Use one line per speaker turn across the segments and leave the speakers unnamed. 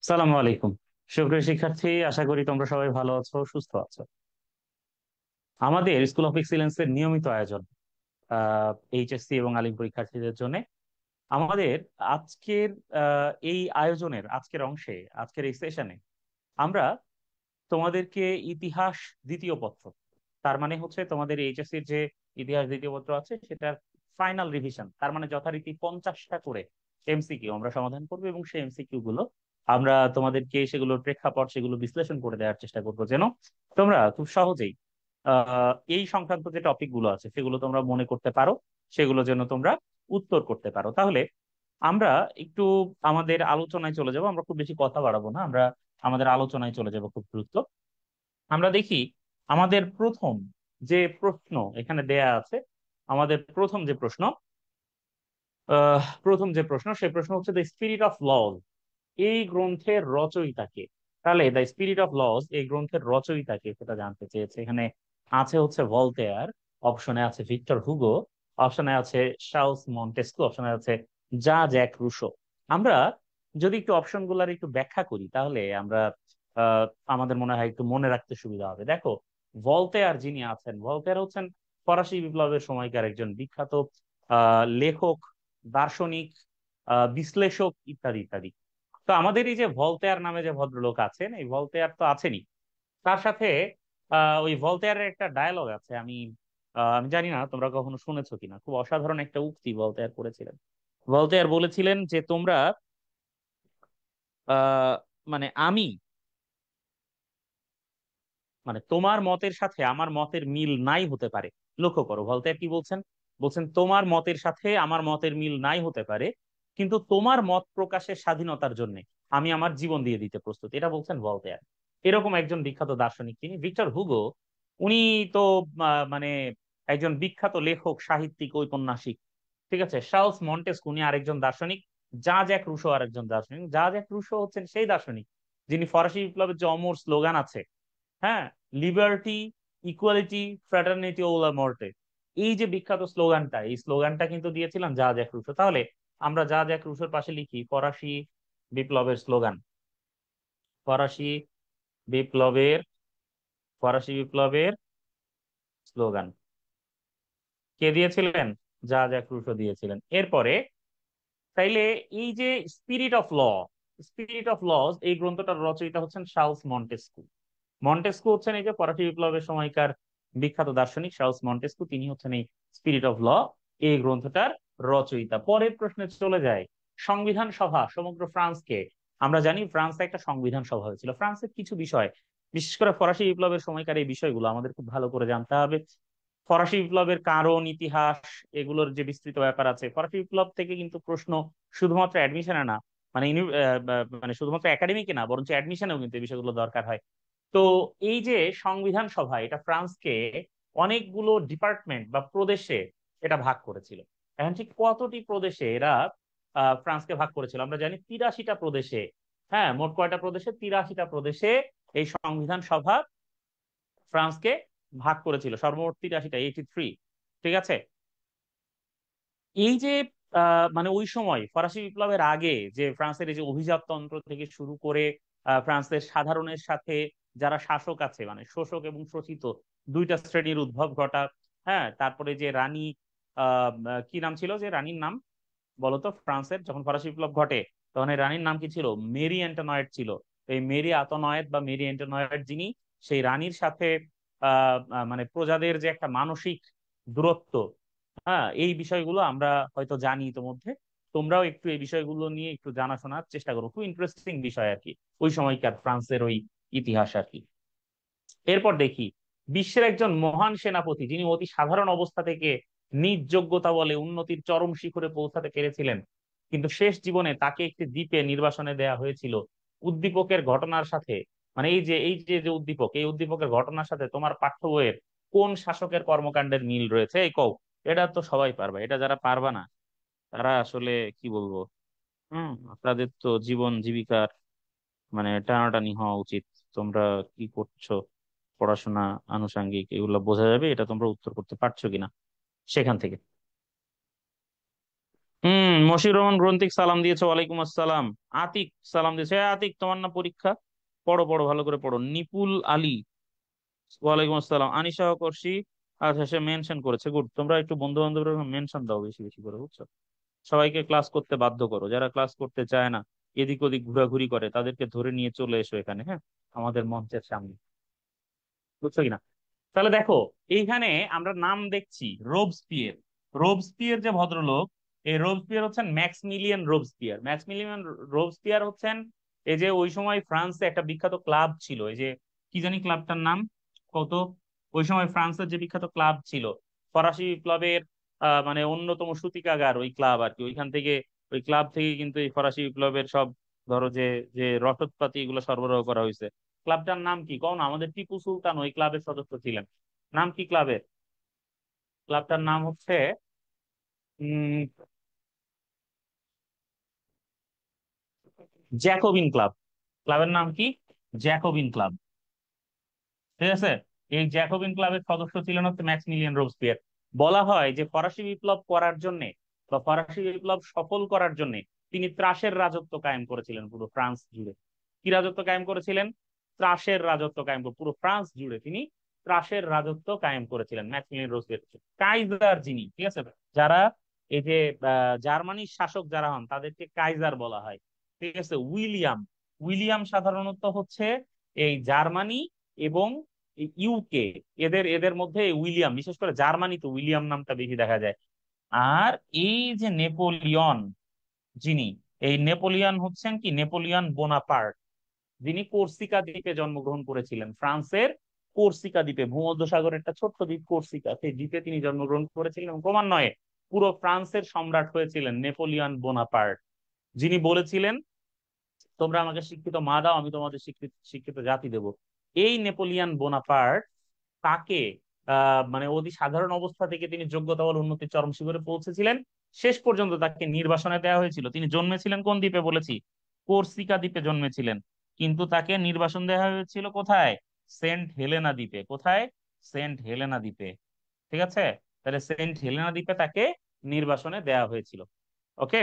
সালামু আলাইকুম। সুপ্রিয় শিক্ষার্থী, আশা করি তোমরা সবাই ভালো আছো, সুস্থ আছো। আমাদের স্কুল অফ এক্সিলেন্সের নিয়মিত আয়োজন এইচএসসি এবং আলিম পরীক্ষার্থীদের জন্য আমাদের আজকের এই আয়োজনের আজকের অংশে, আজকের এই সেশনে আমরা তোমাদেরকে ইতিহাস দ্বিতীয় পত্র, তার মানে হচ্ছে তোমাদের এইচএসসির যে ইতিহাস দ্বিতীয় পত্র আছে সেটার ফাইনাল রিভিশন, তার মানে যথারীতি 50টা করে এমসিকিউ আমরা সমাধান করবো এবং সেই এমসিকিউ গুলো আমরা তোমাদেরকে সেগুলোর প্রেক্ষাপট, সেগুলো বিশ্লেষণ করে দেওয়ার চেষ্টা করবো, যেন তোমরা খুব সহজেই এই সংক্রান্ত যে টপিক গুলো আছে সেগুলো তোমরা মনে করতে পারো, সেগুলো যেন তোমরা উত্তর করতে পারো। তাহলে আমরা একটু আমাদের আলোচনায় চলে যাব, আমরা খুব বেশি কথা বাড়াবো না, আমরা আমাদের আলোচনায় চলে যাব খুব দ্রুত। আমরা দেখি আমাদের প্রথম যে প্রশ্ন এখানে দেয়া আছে, আমাদের প্রথম যে প্রশ্ন সেই প্রশ্ন হচ্ছে দ্য স্পিরিট অফ লজ এই গ্রন্থের রচয়িতাকে। তাহলে দ্য স্পিরিট অফ লজ এই গ্রন্থের রচয়িতাকে সেটা জানতে চেয়েছে। এখানে আছে হচ্ছে ভলতেয়ার, অপশনে আছে ভিক্টর হুগো, অপশনে আছে শার্লস মন্টেস্কু, অপশনে আছে জা জ্যাক রুশো। আমরা যদি একটু অপশন গুলার একটু ব্যাখ্যা করি তাহলে আমরা আহ আমাদের মনে হয় একটু মনে রাখতে সুবিধা হবে। দেখো, ভলতেয়ার যিনি আছেন, ভলতেয়ার হচ্ছেন ফরাসি বিপ্লবের সময়কার একজন বিখ্যাত লেখক, দার্শনিক, বিশ্লেষক ইত্যাদি ইত্যাদি। তো আমাদের এই যে ভলতেয়ার নামে যে ভদ্রলোক আছেন, এই ভলতেয়ার তো আছেনই, তার সাথে ওই ভলতেয়ারের একটা ডায়ালগ আছে। আমি জানি না তোমরা কখনো শুনেছো কিনা, খুব অসাধারণ একটা উক্তি ভলতেয়ার করেছিলেন। ভলতেয়ার বলেছিলেন যে তোমরা আহ মানে আমি মানে তোমার মতের সাথে আমার মতের মিল নাই হতে পারে। লক্ষ্য করো ভলতেয়ার কি বলছেন, বলছেন তোমার মতের সাথে আমার মতের মিল নাই হতে পারে, কিন্তু তোমার মত প্রকাশের স্বাধীনতার জন্য আমি আমার জীবন দিয়ে দিতে প্রস্তুত, এটা বলছেন ভলতেয়ার। এরকম একজন বিখ্যাত দার্শনিক তিনি। ভিক্টর হুগো, উনি তো মানে একজন বিখ্যাত লেখক, সাহিত্যিক, ঔপন্যাসিক। ঠিক আছে, শার্লস মন্টেস্কু উনি আরেকজন দার্শনিক। জা জ্যাক রুশো আরেকজন দার্শনিক। জা জ্যাক রুশো হচ্ছেন সেই দার্শনিক যিনি ফরাসি বিপ্লবের যে অমর স্লোগান আছে, হ্যাঁ, লিবার্টি, ইকুয়ালিটি, ফ্র্যাটার্নিটি ও লা মর্টে, এই যে বিখ্যাত স্লোগানটা, এই স্লোগানটা কিন্তু দিয়েছিলাম জা জ্যাক রুসো। তাহলে আমরা জা জ্যাক রুসোর পাশে লিখি বিপ্লবের স্লোগান, ফরাসি বিপ্লবের ফরাসি বিপ্লবের স্লোগান কে দিয়েছিলেন? জা জ্যাক রুসো দিয়েছিলেন। এরপরে তাইলে এই যে স্পিরিট অফ লজ এই গ্রন্থটার রচয়িতা হচ্ছেন শার্লস মন্টেস্কু। মন্টেস্কু হচ্ছেন এই যে ফরাসি বিপ্লবের সময়কার বিখ্যাত দার্শনিক শার্লস মন্টেস্কু, তিনি হচ্ছেন এই স্পিরিট অফ ল এই গ্রন্থটার রচয়িতা। পরের প্রশ্নে চলে যায়, সংবিধান সভা সমগ্র ফ্রান্সকে, আমরা জানি ফ্রান্সে একটা সংবিধান সভা হয়েছিল। ফ্রান্সের কিছু বিষয়, বিশেষ করে ফরাসি বিপ্লবের সময়কার এই বিষয়গুলো আমাদের খুব ভালো করে জানতে হবে। ফরাসি বিপ্লবের কারণ, ইতিহাস, এগুলোর যে বিস্তৃত ব্যাপার আছে। ফরাসি বিপ্লব থেকে কিন্তু প্রশ্ন শুধুমাত্র অ্যাডমিশনে না, মানে শুধুমাত্র একাডেমিকে না, বরঞ্চ অ্যাডমিশনেও কিন্তু এই বিষয়গুলো দরকার হয়। তো এই যে সংবিধান সভা, এটা ফ্রান্সকে অনেকগুলো ডিপার্টমেন্ট বা প্রদেশে এটা ভাগ করেছিল। এখন ঠিক কতটি প্রদেশে এরা ফ্রান্সকে ভাগ করেছিল? আমরা জানি 83টা প্রদেশে। হ্যাঁ, মোট কয়টা প্রদেশে? 83টা প্রদেশে এই সংবিধান সভা ফ্রান্সকে ভাগ করেছিল, সর্বমোট 83টা, 83। ঠিক আছে, এই যে মানে ওই সময় ফরাসি বিপ্লবের আগে যে ফ্রান্সের এই যে অভিজাততন্ত্র থেকে শুরু করে ফ্রান্সের সাধারণের সাথে যারা শাসক আছে, মানে শোষক এবং শোষিত দুইটা শ্রেণীর উদ্ভব ঘটা। হ্যাঁ, তারপরে যে রানী, কি নাম ছিল যে রানীর নাম বলতো ফ্রান্সের, যখন ফরাসি বিপ্লব ঘটে তখন এই রানীর নাম কি ছিল? মেরি অ্যান্টোনয়েট ছিল। তো এই মেরি আতনয়েট বা মেরি অ্যান্টোনয়েট যিনি, সেই রানীর সাথে মানে প্রজাদের যে একটা মানসিক দূরত্ব, হ্যাঁ, এই বিষয়গুলো আমরা হয়তো জানি ইতোমধ্যে। তোমরাও একটু এই বিষয়গুলো নিয়ে একটু জানাশোনার চেষ্টা করো, খুব ইন্টারেস্টিং বিষয় আর কি, ওই সময়কার ফ্রান্সের ওই ইতিহাস আর কি। এরপর দেখি, বিশ্বের একজন মহান সেনাপতি যিনি অতি সাধারণ অবস্থা থেকে নিজ যোগ্যতা বলে উন্নতির চরম শিখরে পৌঁছাতে পেরেছিলেন, কিন্তু শেষ জীবনে তাকে একটি দ্বীপে নির্বাসনে দেয়া হয়েছিল। উদ্দীপকের ঘটনার সাথে, মানে এই যে উদ্দীপক, এই উদ্দীপকের ঘটনার সাথে তোমার পাঠ্য বইয়ের কোন শাসকের কর্মকাণ্ডের মিল রয়েছে? এই কও। এটা তো সবাই পারবে, এটা যারা পারবা না তারা আসলে কি বলবো, আপনাদের তো জীবন জীবিকার মানে টানাটানি হওয়া উচিত। তোমরা কি করছো, পড়াশোনা, আনুষঙ্গিক, এগুলো বোঝা যাবে এটা তোমরা উত্তর করতে পারছো কিনা সেখান থেকে। মশিউর রহমান গ্রন্থিক সালাম দিয়েছে, ওয়ালাইকুম আসসালাম। আতিক সালাম দিয়েছে। আতিক, তোমার না পরীক্ষা? পড়ো পড়ো, ভালো করে পড়ো। নিপুল আলী, ওয়ালাইকুম আসসালাম। আনিশা করছি। আচ্ছা, সে মেনশন করেছে, গুড। তোমরা একটু বন্ধু বান্ধবের মেনশন দাও বেশি বেশি করে, বুঝছো? সবাইকে ক্লাস করতে বাধ্য করো, যারা ক্লাস করতে চায় না, এদিক ওদিক ঘোরাঘুরি করে, তাদেরকে ধরে নিয়ে চলে এসো এখানে, হ্যাঁ, আমাদের মঞ্চের সামনে, বুঝছো কিনা? তাহলে দেখো, এইখানে আমরা নাম দেখছি রোবস্পিয়ার। রোবস্পিয়ার যে ভদ্রলোক, এই রোবস্পিয়ার হচ্ছেন ম্যাক্সমিলিয়ান রোবস্পিয়ার। ম্যাক্সমিলিয়ান রোবস্পিয়ার হচ্ছেন, এই যে ওই সময় ফ্রান্সে একটা বিখ্যাত ক্লাব ছিল, এই যে কি জানি ক্লাবটার নাম, কত, ওই সময় ফ্রান্সের যে বিখ্যাত ক্লাব ছিল, ফরাসি বিপ্লবের মানে অন্যতম সূতিকাগার ওই ক্লাব আর কি। ওইখান থেকে, ওই ক্লাব থেকে কিন্তু এই ফরাসি বিপ্লবের সব, ধরো যে, যে রসদপাতি এগুলো সরবরাহ করা হয়েছে। ক্লাবটার নাম কি কও না? আমাদের টিপু সুলতান ওই ক্লাবের সদস্য ছিলেন। নাম কি ক্লাবের? ক্লাবটার নাম হচ্ছে উম জ্যাকোবিন ক্লাব। ক্লাবের নাম কি? Jacobin club. ঠিক আছে? এই জ্যাকোবিন ক্লাবের সদস্য ছিলেন হচ্ছে ম্যাক্সিমিলিয়ান রোবস্পিয়ার। বলা হয় যে ফরাসি বিপ্লব করার জন্য, বা ফরাসি বিপ্লব সফল করার জন্য, তিনি ত্রাসের রাজত্ব কায়েম করেছিলেন পুরো ফ্রান্স জুড়ে। কি রাজত্ব কায়েম করেছিলেন? ত্রাসের রাজত্ব কায়েম করে পুরো ফ্রান্স জুড়ে তিনি ত্রাসের রাজত্ব কায়েম করেছিলেন ম্যাক্সিমিলিয়ান রোবস্পিয়ার। কাইজার যিনি, ঠিক আছে, যারা এই যে জার্মানির শাসক যারা হন তাদেরকে কাইজার বলা হয়। ঠিক আছে? উইলিয়াম, উইলিয়াম সাধারণত হচ্ছে এই জার্মানি এবং ইউকে, এদের এদের মধ্যে উইলিয়াম, বিশেষ করে জার্মানিতে উইলিয়াম নামটা বেশি দেখা যায়। আর এই যে নেপোলিয়ন, যিনি, এই নেপোলিয়ন হচ্ছেন কি, নেপোলিয়ন বোনাপার্ট, যিনি কোর্সিকা দ্বীপে জন্মগ্রহণ করেছিলেন। ফ্রান্সের কোর্সিকা দ্বীপে, ভূমধ্যসাগরের একটা ছোট্ট দ্বীপ কোর্সিকা, সেই দ্বীপে তিনি জন্মগ্রহণ করেছিলেন এবং ক্রমান্বয়ে পুরো ফ্রান্সের সম্রাট হয়েছিলেন নেপোলিয়ন বোনাপার্ট, যিনি বলেছিলেন তোমরা আমাকে শিক্ষিত মা দাও, আমি তোমাদের শিক্ষিত শিক্ষিত জাতি দেব। এই নেপোলিয়ন বোনাপার্ট তাকে মানে অতি সাধারণ অবস্থা থেকে তিনি যোগ্যতা বল উন্নতির চরম শিখরে পৌঁছেছিলেন। শেষ পর্যন্ত তাকে নির্বাসনে দেওয়া হয়েছিল। তিনি জন্মেছিলেন কোন দ্বীপে বলেছি? কোর্সিকা দ্বীপে জন্মেছিলেন। কিন্তু তাকে নির্বাসন দেওয়া হয়েছিল কোথায়? সেন্ট হেলেনা দ্বীপে। কোথায়? সেন্ট হেলেনা দ্বীপে। ঠিক আছে? তাহলে সেন্ট হেলেনা দ্বীপে তাকে নির্বাসনে দেওয়া হয়েছিল। ওকে,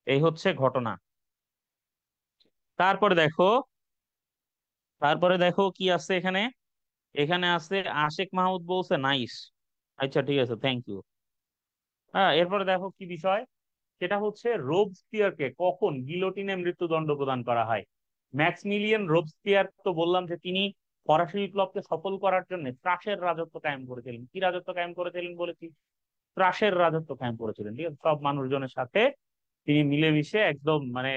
এই হচ্ছে ঘটনা। তারপরে দেখো, তারপরে দেখো কি আছে এখানে। এখানে আছে আশেক মাহমুদ বলছে নাইস। আচ্ছা, ঠিক আছে, থ্যাংক ইউ। হ্যাঁ, এরপরে দেখো কি বিষয়, সেটা হচ্ছে রোবস্পিয়ারকে কখন গিলোটিনে মৃত্যুদণ্ড প্রদান করা হয়। ম্যাক্সিমিলিয়ান রোবস্পিয়ার, তো বললাম যে তিনি ফরাসি বিপ্লবকে সফল করার জন্য ত্রাসের রাজত্ব কায়েম করেছিলেন। কি রাজত্ব কায়েম করেছিলেন বলেছি? ত্রাসের রাজত্ব কায়েম করেছিলেন। ঠিক আছে? সব মানুষজনের সাথে তিনি মিলেমিশে একদম মানে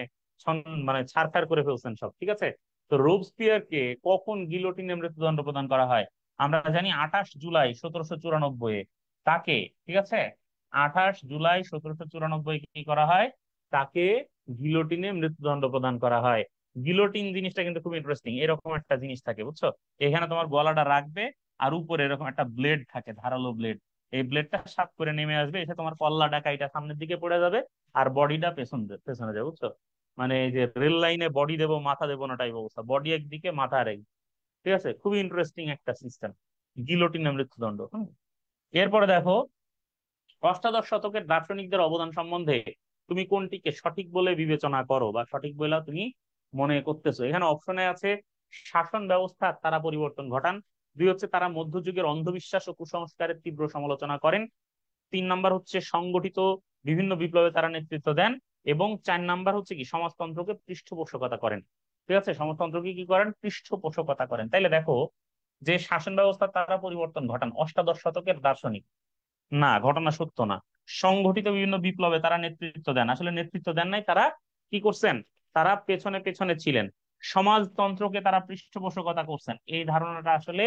মানে ছারখার করে ফেলছেন সব। ঠিক আছে? তো রোবস্পিয়ারকে কখন গিলোটিনে মৃত্যুদণ্ড প্রদান করা হয়? আমরা জানি 28 জুলাই 1794 তাকে, ঠিক আছে, 28 জুলাই 1794 কি করা হয়? তাকে গিলোটিনে মৃত্যুদণ্ড প্রদান করা হয়। গিলোটিন জিনিসটা কিন্তু খুব ইন্টারেস্টিং। এরকম একটা জিনিস থাকে, বুঝছো? এখানে তোমার গলাটা রাখবে, আর উপরে এরকম একটা ব্লেড থাকে, ধারালো ব্লেড। এই ব্লেডটা সাপ করে নেমে আসবে, এসে তোমার কল্লাটা কাইটা সামনের দিকে পড়ে যাবে, আর বডিটা পেছনে যাবে, বুঝছো? মানে এই যে রেল লাইনে বডি দেবো মাথা দেবো না টাইপ অবস্থা, বডি একদিকে মাথা আরেক। ঠিক আছে? খুবই ইন্টারেস্টিং একটা সিস্টেম, গিলোটিনে মৃত্যুদণ্ড। এরপরে দেখো, অষ্টাদশ শতকের দার্শনিকদের অবদান সম্বন্ধে তুমি কোনটিকে সঠিক বলে বিবেচনা করো, বা সঠিক বলে তুমি মনে করতেছো? এখানে অপশনে আছে শাসন ব্যবস্থা তারা পরিবর্তন ঘটান, দুই হচ্ছে তারা মধ্যযুগের অন্ধবিশ্বাস ও কুসংস্কারের তীব্র সমালোচনা করেন, তিন নাম্বার হচ্ছে সংগঠিত বিভিন্ন বিপ্লবে তারা নেতৃত্ব দেন, এবং চার নাম্বার হচ্ছে কি সমাজতন্ত্রকে পৃষ্ঠপোষকতা করেন। ঠিক আছে? সমাজতন্ত্রকে কি করেন? পৃষ্ঠপোষকতা করেন। তাইলে দেখো, যে শাসন ব্যবস্থা তারা পরিবর্তন ঘটান অষ্টাদশ শতকের দার্শনিক, না, ঘটনা সত্য না। সংগঠিত বিভিন্ন বিপ্লবে তারা নেতৃত্ব দেন, আসলে নেতৃত্ব দেন নাই, তারা কি করছেন? তারা পেছনে পেছনে ছিলেন। সমাজতন্ত্রকে তারা পৃষ্ঠপোষকতা করছেন, এই ধারণাটা আসলে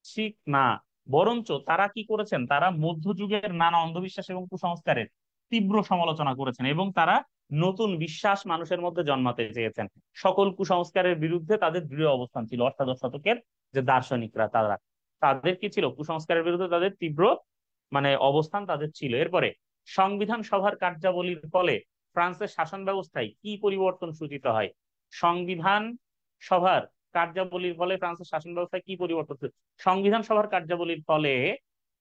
ঠিক না। বরঞ্চ তারা কি করেছেন? তারা মধ্যযুগের নানা অন্ধবিশ্বাস এবং কুসংস্কারের তীব্র সমালোচনা করেছেন, এবং তারা নতুন বিশ্বাস মানুষের মধ্যে জন্মাতে চেয়েছেন। সকল কুসংস্কারের বিরুদ্ধে তাদের দৃঢ় অবস্থান ছিল অষ্টাদশ শতকের যে দার্শনিকরা, তারা, তাদের কি ছিল? কুসংস্কারের বিরুদ্ধে তাদের তীব্র মানে অবস্থান তাদের ছিল। এরপরে সংবিধান সভার কার্যাবলীর ফলে ফ্রান্সের শাসন ব্যবস্থায় কি পরিবর্তন সূচিত হয়? সংবিধান সভার কার্যাবলীর ফলে ফ্রান্সের শাসন ব্যবস্থায় কি পরিবর্তন সংবিধান সভার কার্যাবলীর ফলে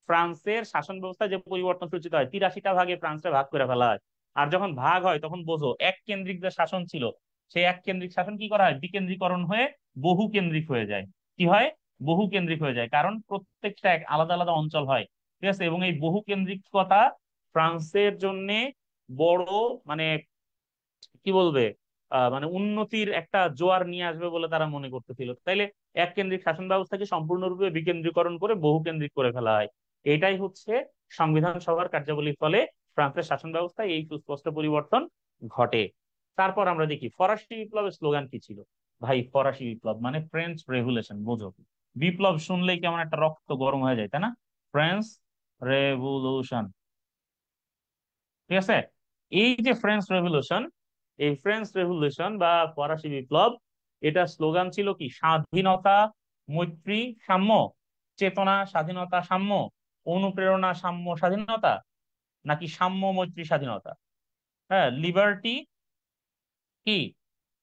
ফ্রান্সের শাসন ব্যবস্থায় যে পরিবর্তন সূচিত হয়, 83টা ভাগে ফ্রান্সে ভাগ করে ফেলা হয়। আর যখন ভাগ হয় তখন বোঝো এক কেন্দ্রিক যে শাসন ছিল, সেই এক কেন্দ্রিক শাসন কি করা হয়, বিকেন্দ্রীকরণ হয়ে বহু কেন্দ্রিক হয়ে যায়। কি হয়? বহু কেন্দ্রিক হয়ে যায়, কারণ প্রত্যেকটা এক আলাদা আলাদা অঞ্চল হয়। ঠিক আছে, এবং এই বহু কেন্দ্রিকতা ফ্রান্সের জন্য বড়, মানে কি বলবে, মানে উন্নতির একটা জোয়ার নিয়ে আসবে বলে তারা মনে করতেছিল। তাইলে এক কেন্দ্রিক শাসন ব্যবস্থাকে সম্পূর্ণরূপে বিকেন্দ্রীকরণ করে বহু কেন্দ্রিক করে ফেলা হয়। এটাই হচ্ছে সংবিধান সভার কার্যাবলীর ফলে ফ্রান্সের শাসন ব্যবস্থায় এই সুস্পষ্ট পরিবর্তন ঘটে। তারপর আমরা দেখি ফরাসি বিপ্লবের স্লোগান কি ছিল। ভাই, ফরাসি বিপ্লব মানে ফ্রেঞ্চ রেভলিউশন, বোঝো। বিপ্লব শুনলেই কেমন একটা রক্ত গরম হয়ে যায়, তাই না? French revolution. ঠিক আছে, এই যে ফ্রেঞ্চ রেভলিউশন, এই ফ্রেঞ্চ রেভলিউশন বা ফরাসি বিপ্লব, এটা স্লোগান ছিল কি? স্বাধীনতা, মৈত্রী, সাম্য। চেতনা, স্বাধীনতা, সাম্য। অনুপ্রেরণা, সাম্য, স্বাধীনতা। নাকি সাম্য, মৈত্রী, স্বাধীনতা? হ্যাঁ, লিবার্টি কি,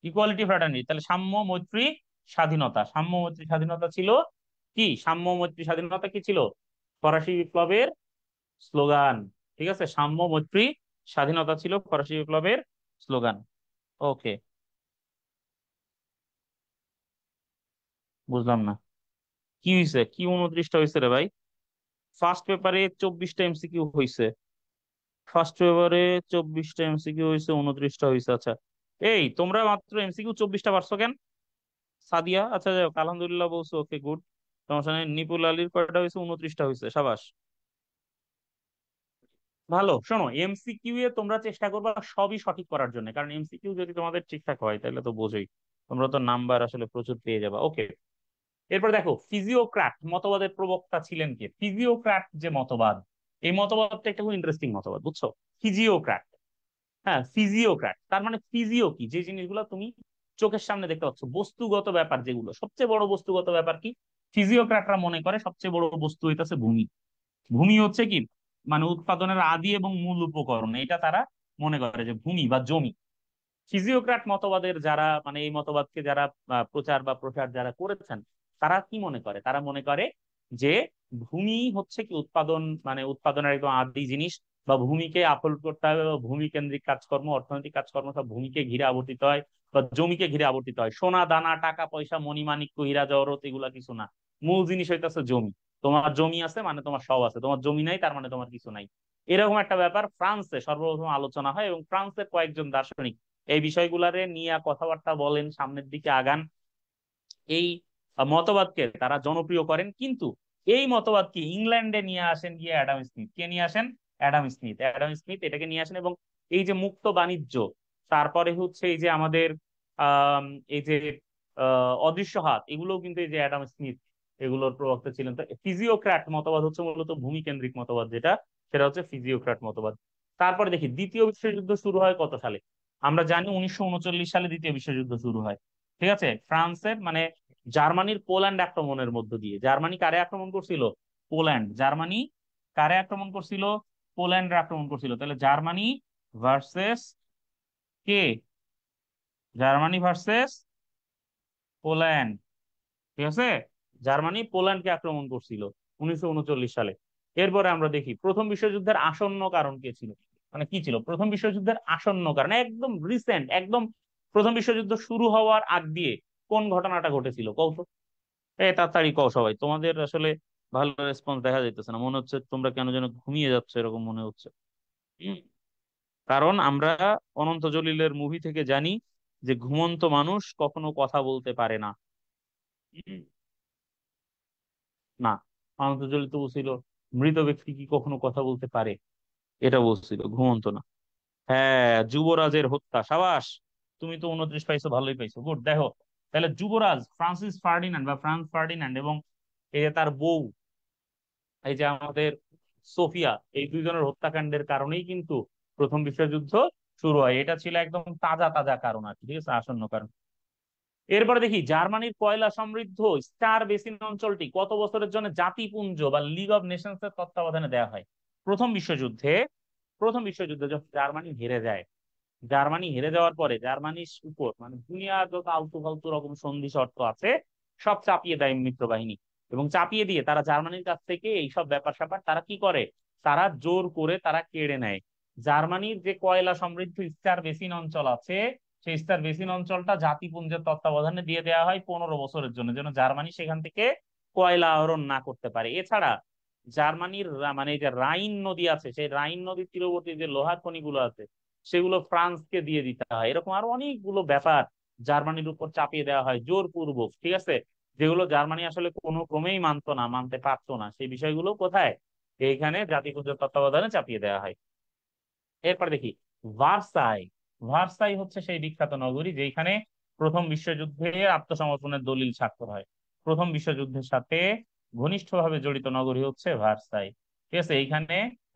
ইকুয়ালিটি, ফ্র্যাটার্নিটি। তাহলে সাম্য, মৈত্রী, স্বাধীনতা। সাম্য, মৈত্রী, স্বাধীনতা ছিল কি? সাম্য, মৈত্রী, স্বাধীনতা কি ছিল ফরাসি বিপ্লবের স্লোগান। ঠিক আছে, সাম্য, মৈত্রী, স্বাধীনতা ছিল ফরাসি বিপ্লবের স্লোগান। ওকে, বুঝলাম না কি হয়েছে, কি 29টা হয়েছে রে ভাই? ফার্স্ট পেপারে 24টা এমসিকিউ হয়েছে। ফার্স্ট পেপারে 24টা এমসিকিউ হয়েছে, 29টা হয়েছে। আচ্ছা, এই তোমরা মাত্র এমসিকিউ 24টা পারছো কেন? সাদিয়া, আচ্ছা যাই হোক, আলহামদুলিল্লাহ বলছো, ওকে গুড, সমস্যা নেই। নিপুল আলীর কয়টা হয়েছে? 29টা হয়েছে, সাবাস। ভালো, শোনো, এমসিকিউ এ তোমরা চেষ্টা করবা সবই সঠিক করার জন্য, কারণ এমসিকিউ যদি তোমাদের ঠিকঠাক হয় তাহলে তো বোঝোই, তোমরা তো নাম্বার আসলে প্রচুর পেয়ে যাবা। ওকে, এরপর দেখো ফিজিওক্রাট মতবাদের প্রবক্তা ছিলেন কে? ফিজিওক্রাট যে মতবাদ, এই মতবাদটা একটা খুব ইন্টারেস্টিং মতবাদ, বুঝছো? ফিজিওক্রাট, হ্যাঁ ফিজিওক্রাট, তার মানে ফিজিও কি? যে জিনিসগুলো তুমি চোখের সামনে দেখতে পাচ্ছ, বস্তুগত ব্যাপার যেগুলো, সবচেয়ে বড় বস্তুগত ব্যাপার কি? ফিজিওক্রাটরা মনে করে সবচেয়ে বড় বস্তু হইতাছে ভূমি। ভূমি হচ্ছে কি, মানে উৎপাদনের আদি এবং মূল উপকরণ, এটা তারা মনে করে যে ভূমি বা জমি। ফিজিওক্রাট মতবাদের যারা, মানে এই মতবাদকে যারা প্রচার বা প্রসার যারা করেছেন, তারা কি মনে করে? তারা মনে করে যে ভূমি হচ্ছে কি উৎপাদন, মানে উৎপাদনের একদম আদি জিনিস, বা ভূমিকে আপলোড করতে হবে, বা ভূমি কেন্দ্রিক কাজকর্ম, অর্থনৈতিক কাজকর্ম সব ভূমিকে ঘিরে আবর্তিত হয়, বা জমিকে ঘিরে আবর্তিত হয়। সোনা দানা, টাকা পয়সা, মণিমাণিক্য, হীরা জহরত, এগুলা কিছু না। মূল জিনিস হইতেছে জমি। তোমার জমি আছে মানে তোমার সব আছে, তোমার জমি নাই তার মানে তোমার কিছু নাই। এরকম একটা ব্যাপার ফ্রান্সে সর্বপ্রথম আলোচনা হয়, এবং ফ্রান্সের কয়েকজন দার্শনিক এই বিষয়গুলারে নিয়ে কথাবার্তা বলেন, সামনের দিকে আগান। এই মতবাদকে তারা জনপ্রিয় করেন, কিন্তু এই মতবাদকে ইংল্যান্ডে নিয়ে আসেন গিয়ে অ্যাডাম স্মিথ। কে নিয়ে আসেন? Adam Smith. অ্যাডাম স্মিথ এটাকে নিয়ে আসেন, এবং এই যে মুক্ত বাণিজ্য, তারপরে হচ্ছে এই যে আমাদের আহ এই যে অদৃশ্য হাত, এগুলো কিন্তু এই যে অ্যাডাম স্মিথ এগুলোর প্রবক্তা ছিলেন। তো ফিজিওক্র্যাট মতবাদ হচ্ছে মূলত ভূমি কেন্দ্রিক মতবাদ, যেটা সেটা হচ্ছে ফিজিওক্র্যাট মতবাদ। তারপরে দেখি দ্বিতীয় বিশ্বযুদ্ধ শুরু হয় কত সালে? আমরা জানি 1939 সালে দ্বিতীয় বিশ্বযুদ্ধ শুরু হয়। ঠিক আছে, ফ্রান্সের মানে জার্মানির পোল্যান্ড আক্রমণের মধ্য দিয়ে। জার্মানি কারে আক্রমণ করছিল? পোল্যান্ড। জার্মানি কারে আক্রমণ করছিল? পোল্যান্ড আক্রমণ করছিল। তাহলে জার্মানি ভার্সেস কে? Germany versus Poland. ঠিক আছে, জার্মানি পোল্যান্ডকে আক্রমণ করছিল 1939 সালে। এরপরে আমরা দেখি প্রথম বিশ্বযুদ্ধের আসন্ন কারণ কে ছিল, মানে কি ছিল প্রথম বিশ্বযুদ্ধের আসন্ন কারণ, একদম রিসেন্ট, একদম প্রথম বিশ্বযুদ্ধ শুরু হওয়ার আগ দিয়ে কোন ঘটনাটা ঘটেছিল, কও তো। তাড়াতাড়ি কও সবাই, তোমাদের আসলে ভালো রেসপন্স দেখা যাইতেছে না, মনে হচ্ছে তোমরা কেন যেন ঘুমিয়ে যাচ্ছে এরকম মনে হচ্ছে। উম, কারণ আমরা অনন্ত জলিলের মুভি থেকে জানি যে ঘুমন্ত মানুষ কখনো কথা বলতে পারে না। উম, না, অনন্ত জলিল তো বলছিল মৃত ব্যক্তি কি কখনো কথা বলতে পারে, এটা বলছিল, ঘুমন্ত না। হ্যাঁ, যুবরাজের হত্যা, সাবাস। তুমি তো 29 পাইছো, ভালোই পাইছো, গুড। দেখো, তাহলে যুবরাজ ফ্রান্সিস ফার্ডিনান্ড বা ফ্রান্স ফার্ডিনান্ড এবং এই যে তার বউ, এই যে আমাদের সোফিয়া, এই দুইজনের হত্যাকাণ্ডের কারণেই কিন্তু প্রথম বিশ্বযুদ্ধ শুরু হয়। এটা ছিল একদম তাজা তাজা কারণ আর কি, ঠিক আছে, আসন্ন কারণ। এরপরে দেখি জার্মানির কয়লা সমৃদ্ধ স্টার বেসিন অঞ্চলটি কত বছরের জন্য জাতিপুঞ্জ বা লিগ অফ নেশনস এর তত্ত্বাবধানে দেওয়া হয় প্রথম বিশ্বযুদ্ধে? প্রথম বিশ্বযুদ্ধে যখন জার্মানি হেরে যায়, জার্মানি হেরে যাওয়ার পরে জার্মানির উপর মানে দুনিয়ার যত আলতু ফালতু রকম সন্ধি শর্ত আছে সব চাপিয়ে দেয় মিত্রবাহিনী, এবং চাপিয়ে দিয়ে তারা জার্মানির কাছ থেকে এইসব ব্যাপার স্যাপার তারা কি করে, তারা জোর করে তারা কেড়ে নেয়। জার্মানির যে কয়লা সমৃদ্ধ স্টার বেসিন অঞ্চল আছে, সেই স্টার বেসিন অঞ্চলটা জাতিপুঞ্জের তত্ত্বাবধানে দিয়ে দেওয়া হয় 15 বছরের জন্য, যেন জার্মানি সেখান থেকে কয়লা আহরণ না করতে পারে। এছাড়া জার্মানির মানে এই যে রাইন নদী আছে, সেই রাইন নদীর তীরবর্তী যে লোহার খনিগুলো আছে, সেগুলো ফ্রান্সকে দিয়ে দিতে হয়। এরকম আরো অনেকগুলো ব্যাপার জার্মানির উপর চাপিয়ে দেওয়া হয় জোরপূর্বক, ঠিক আছে, যেগুলো জার্মানি আসলে কোনো ক্রমেই মানতো না, মানতে পারতো না। সেই বিষয়গুলো কোথায়, এইখানে জাতিপুঞ্জের তত্ত্বাবধানে চাপিয়ে দেওয়া হয়। এরপর দেখি ভার্সাই। ভার্সাই হচ্ছে সেই বিখ্যাত নগরী যেখানে প্রথম বিশ্বযুদ্ধে আত্মসমর্পণের দলিল স্বাক্ষর হয়। প্রথম বিশ্বযুদ্ধের সাথে ঘনিষ্ঠভাবে জড়িত নগরী হচ্ছে ভার্সাই। ঠিক আছে,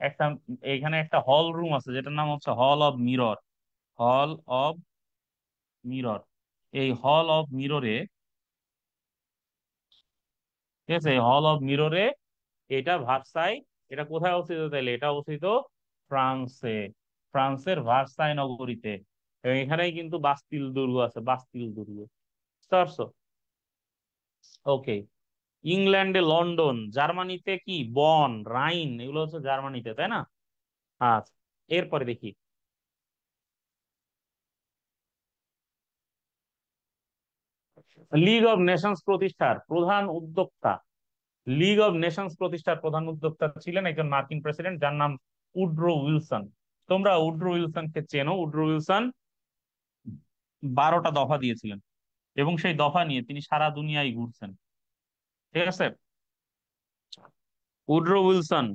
একটা এইখানে একটা হল রুম আছে যেটার নাম হচ্ছে হল অব মিরর। হল অব মিরর, এই হল অব মিররে, ঠিক আছে, হল অব মিররে, এটা ভার্সাই। এটা কোথায় অবস্থিত তাইলে? এটা অবস্থিত ফ্রান্সে, ফ্রান্সের ভার্সাই নগরীতে। এবং এখানেই কিন্তু বাস্তিল দুর্গ আছে, বাস্তিল দুর্গ, বুঝতে পারছো? ওকে। ইংল্যান্ডে লন্ডন, জার্মানিতে কি বন, রাইন, এগুলো হচ্ছে জার্মানিতে, তাই না? আচ্ছা, এরপরে দেখি লিগ অব নেশনস প্রতিষ্ঠার প্রধান উদ্যোক্তা। লিগ অব নেশনস প্রতিষ্ঠার প্রধান উদ্যোক্তা ছিলেন একজন মার্কিন প্রেসিডেন্ট যার নাম উড্রো উইলসন। তোমরা উড্রো উইলসনকে চেনো? উড্রো উইলসন 12টা দফা দিয়েছিলেন, এবং সেই দফা নিয়ে তিনি সারা দুনিয়ায় ঘুরছেন, ঠিক আছে। উড্রো উইলসন,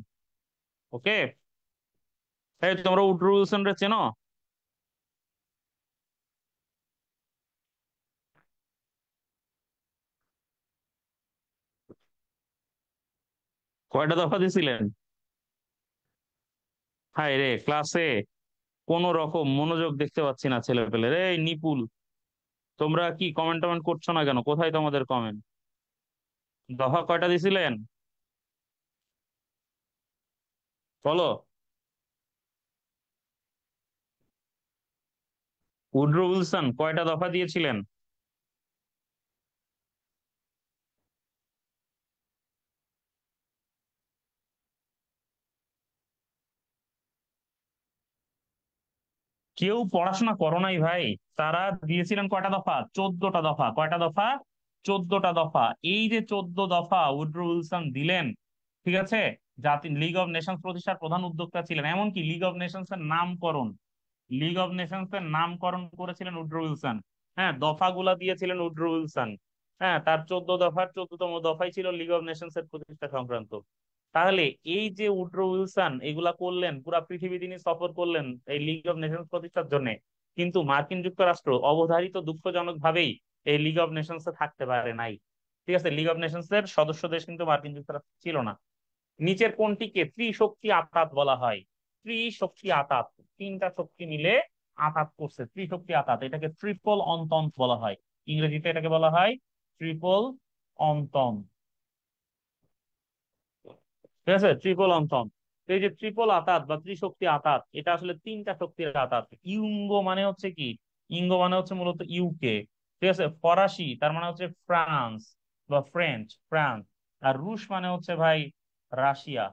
ওকে। এই তোমরা উড্রো উইলসন রে চেনো? কয়টা দফা দিয়েছিলেন? হায় রে, ক্লাসে কোন রকম মনোযোগ দেখতে পাচ্ছি না ছেলে পেলে। এই নিপুল, তোমরা কি কমেন্ট টমেন্ট করছো না কেন? কোথায় তোমাদের কমেন্ট? দফা কয়টা দিছিলেন বলো। উড্রো উইলসন কয়টা দফা দিয়েছিলেন? কেউ পড়াশোনা করো নাই ভাই? তারা দিয়েছিলেন কয়টা দফা? 14টা দফা। কয়টা দফা? 14টা দফা। এই যে 14 দফা উড্রো উইলসন দিলেন, ঠিক আছে, জাতি লিগ অফ নেশনস প্রতিষ্ঠার প্রধান উদ্যোক্তা ছিলেন। এমনকি লিগ অফ নেশনস এর নামকরণ, লিগ অফ নেশনস এর নামকরণ করেছিলেন উড্রো উইলসন। হ্যাঁ, দফাগুলা দিয়েছিলেন উড্রো উইলসন। হ্যাঁ, তার 14 দফার 14তম দফাই ছিল লিগ অফ নেশনস এর প্রতিষ্ঠা সংক্রান্ত। তাহলে এই যে উড্রো উইলসন এগুলা করলেন, পুরা পৃথিবী তিনি সফর করলেন এই লিগ অফ নেশনস প্রতিষ্ঠার জন্য, কিন্তু মার্কিন যুক্তরাষ্ট্র অবধারিত দুঃখজনক ভাবেই এই লিগ অফ নেশনস এ থাকতে পারে নাই। ঠিক আছে, লিগ অফ নেশনস এর সদস্য দেশ কিন্তু মার্কিন যুক্তরাষ্ট্র ছিল না। নিচের কোনটিকে ত্রিশক্তি আতাত বলা হয়? ত্রিশক্তি আতাত, তিনটা শক্তি মিলে আতাত করছে, ত্রিশক্তি আতাত, এটাকে ট্রিপল অন্তন্ট বলা হয়। ইংরেজিতে এটাকে বলা হয় ট্রিপল অন্তন্ট, ঠিক আছে, ট্রিপল অন্থন। তো এই যে ট্রিপল আতাত বা ত্রিশক্তি আতাত, এটা আসলে তিনটা শক্তির আতাত। ইউঙ্গ মানে হচ্ছে কি? ইঙ্গ মানে হচ্ছে মূলত ইউকে, ঠিক আছে। ফরাসি তার মানে হচ্ছে ফ্রান্স বা ফ্রেঞ্চ, ফ্রান্স। আর রুশ মানে হচ্ছে ভাই রাশিয়া,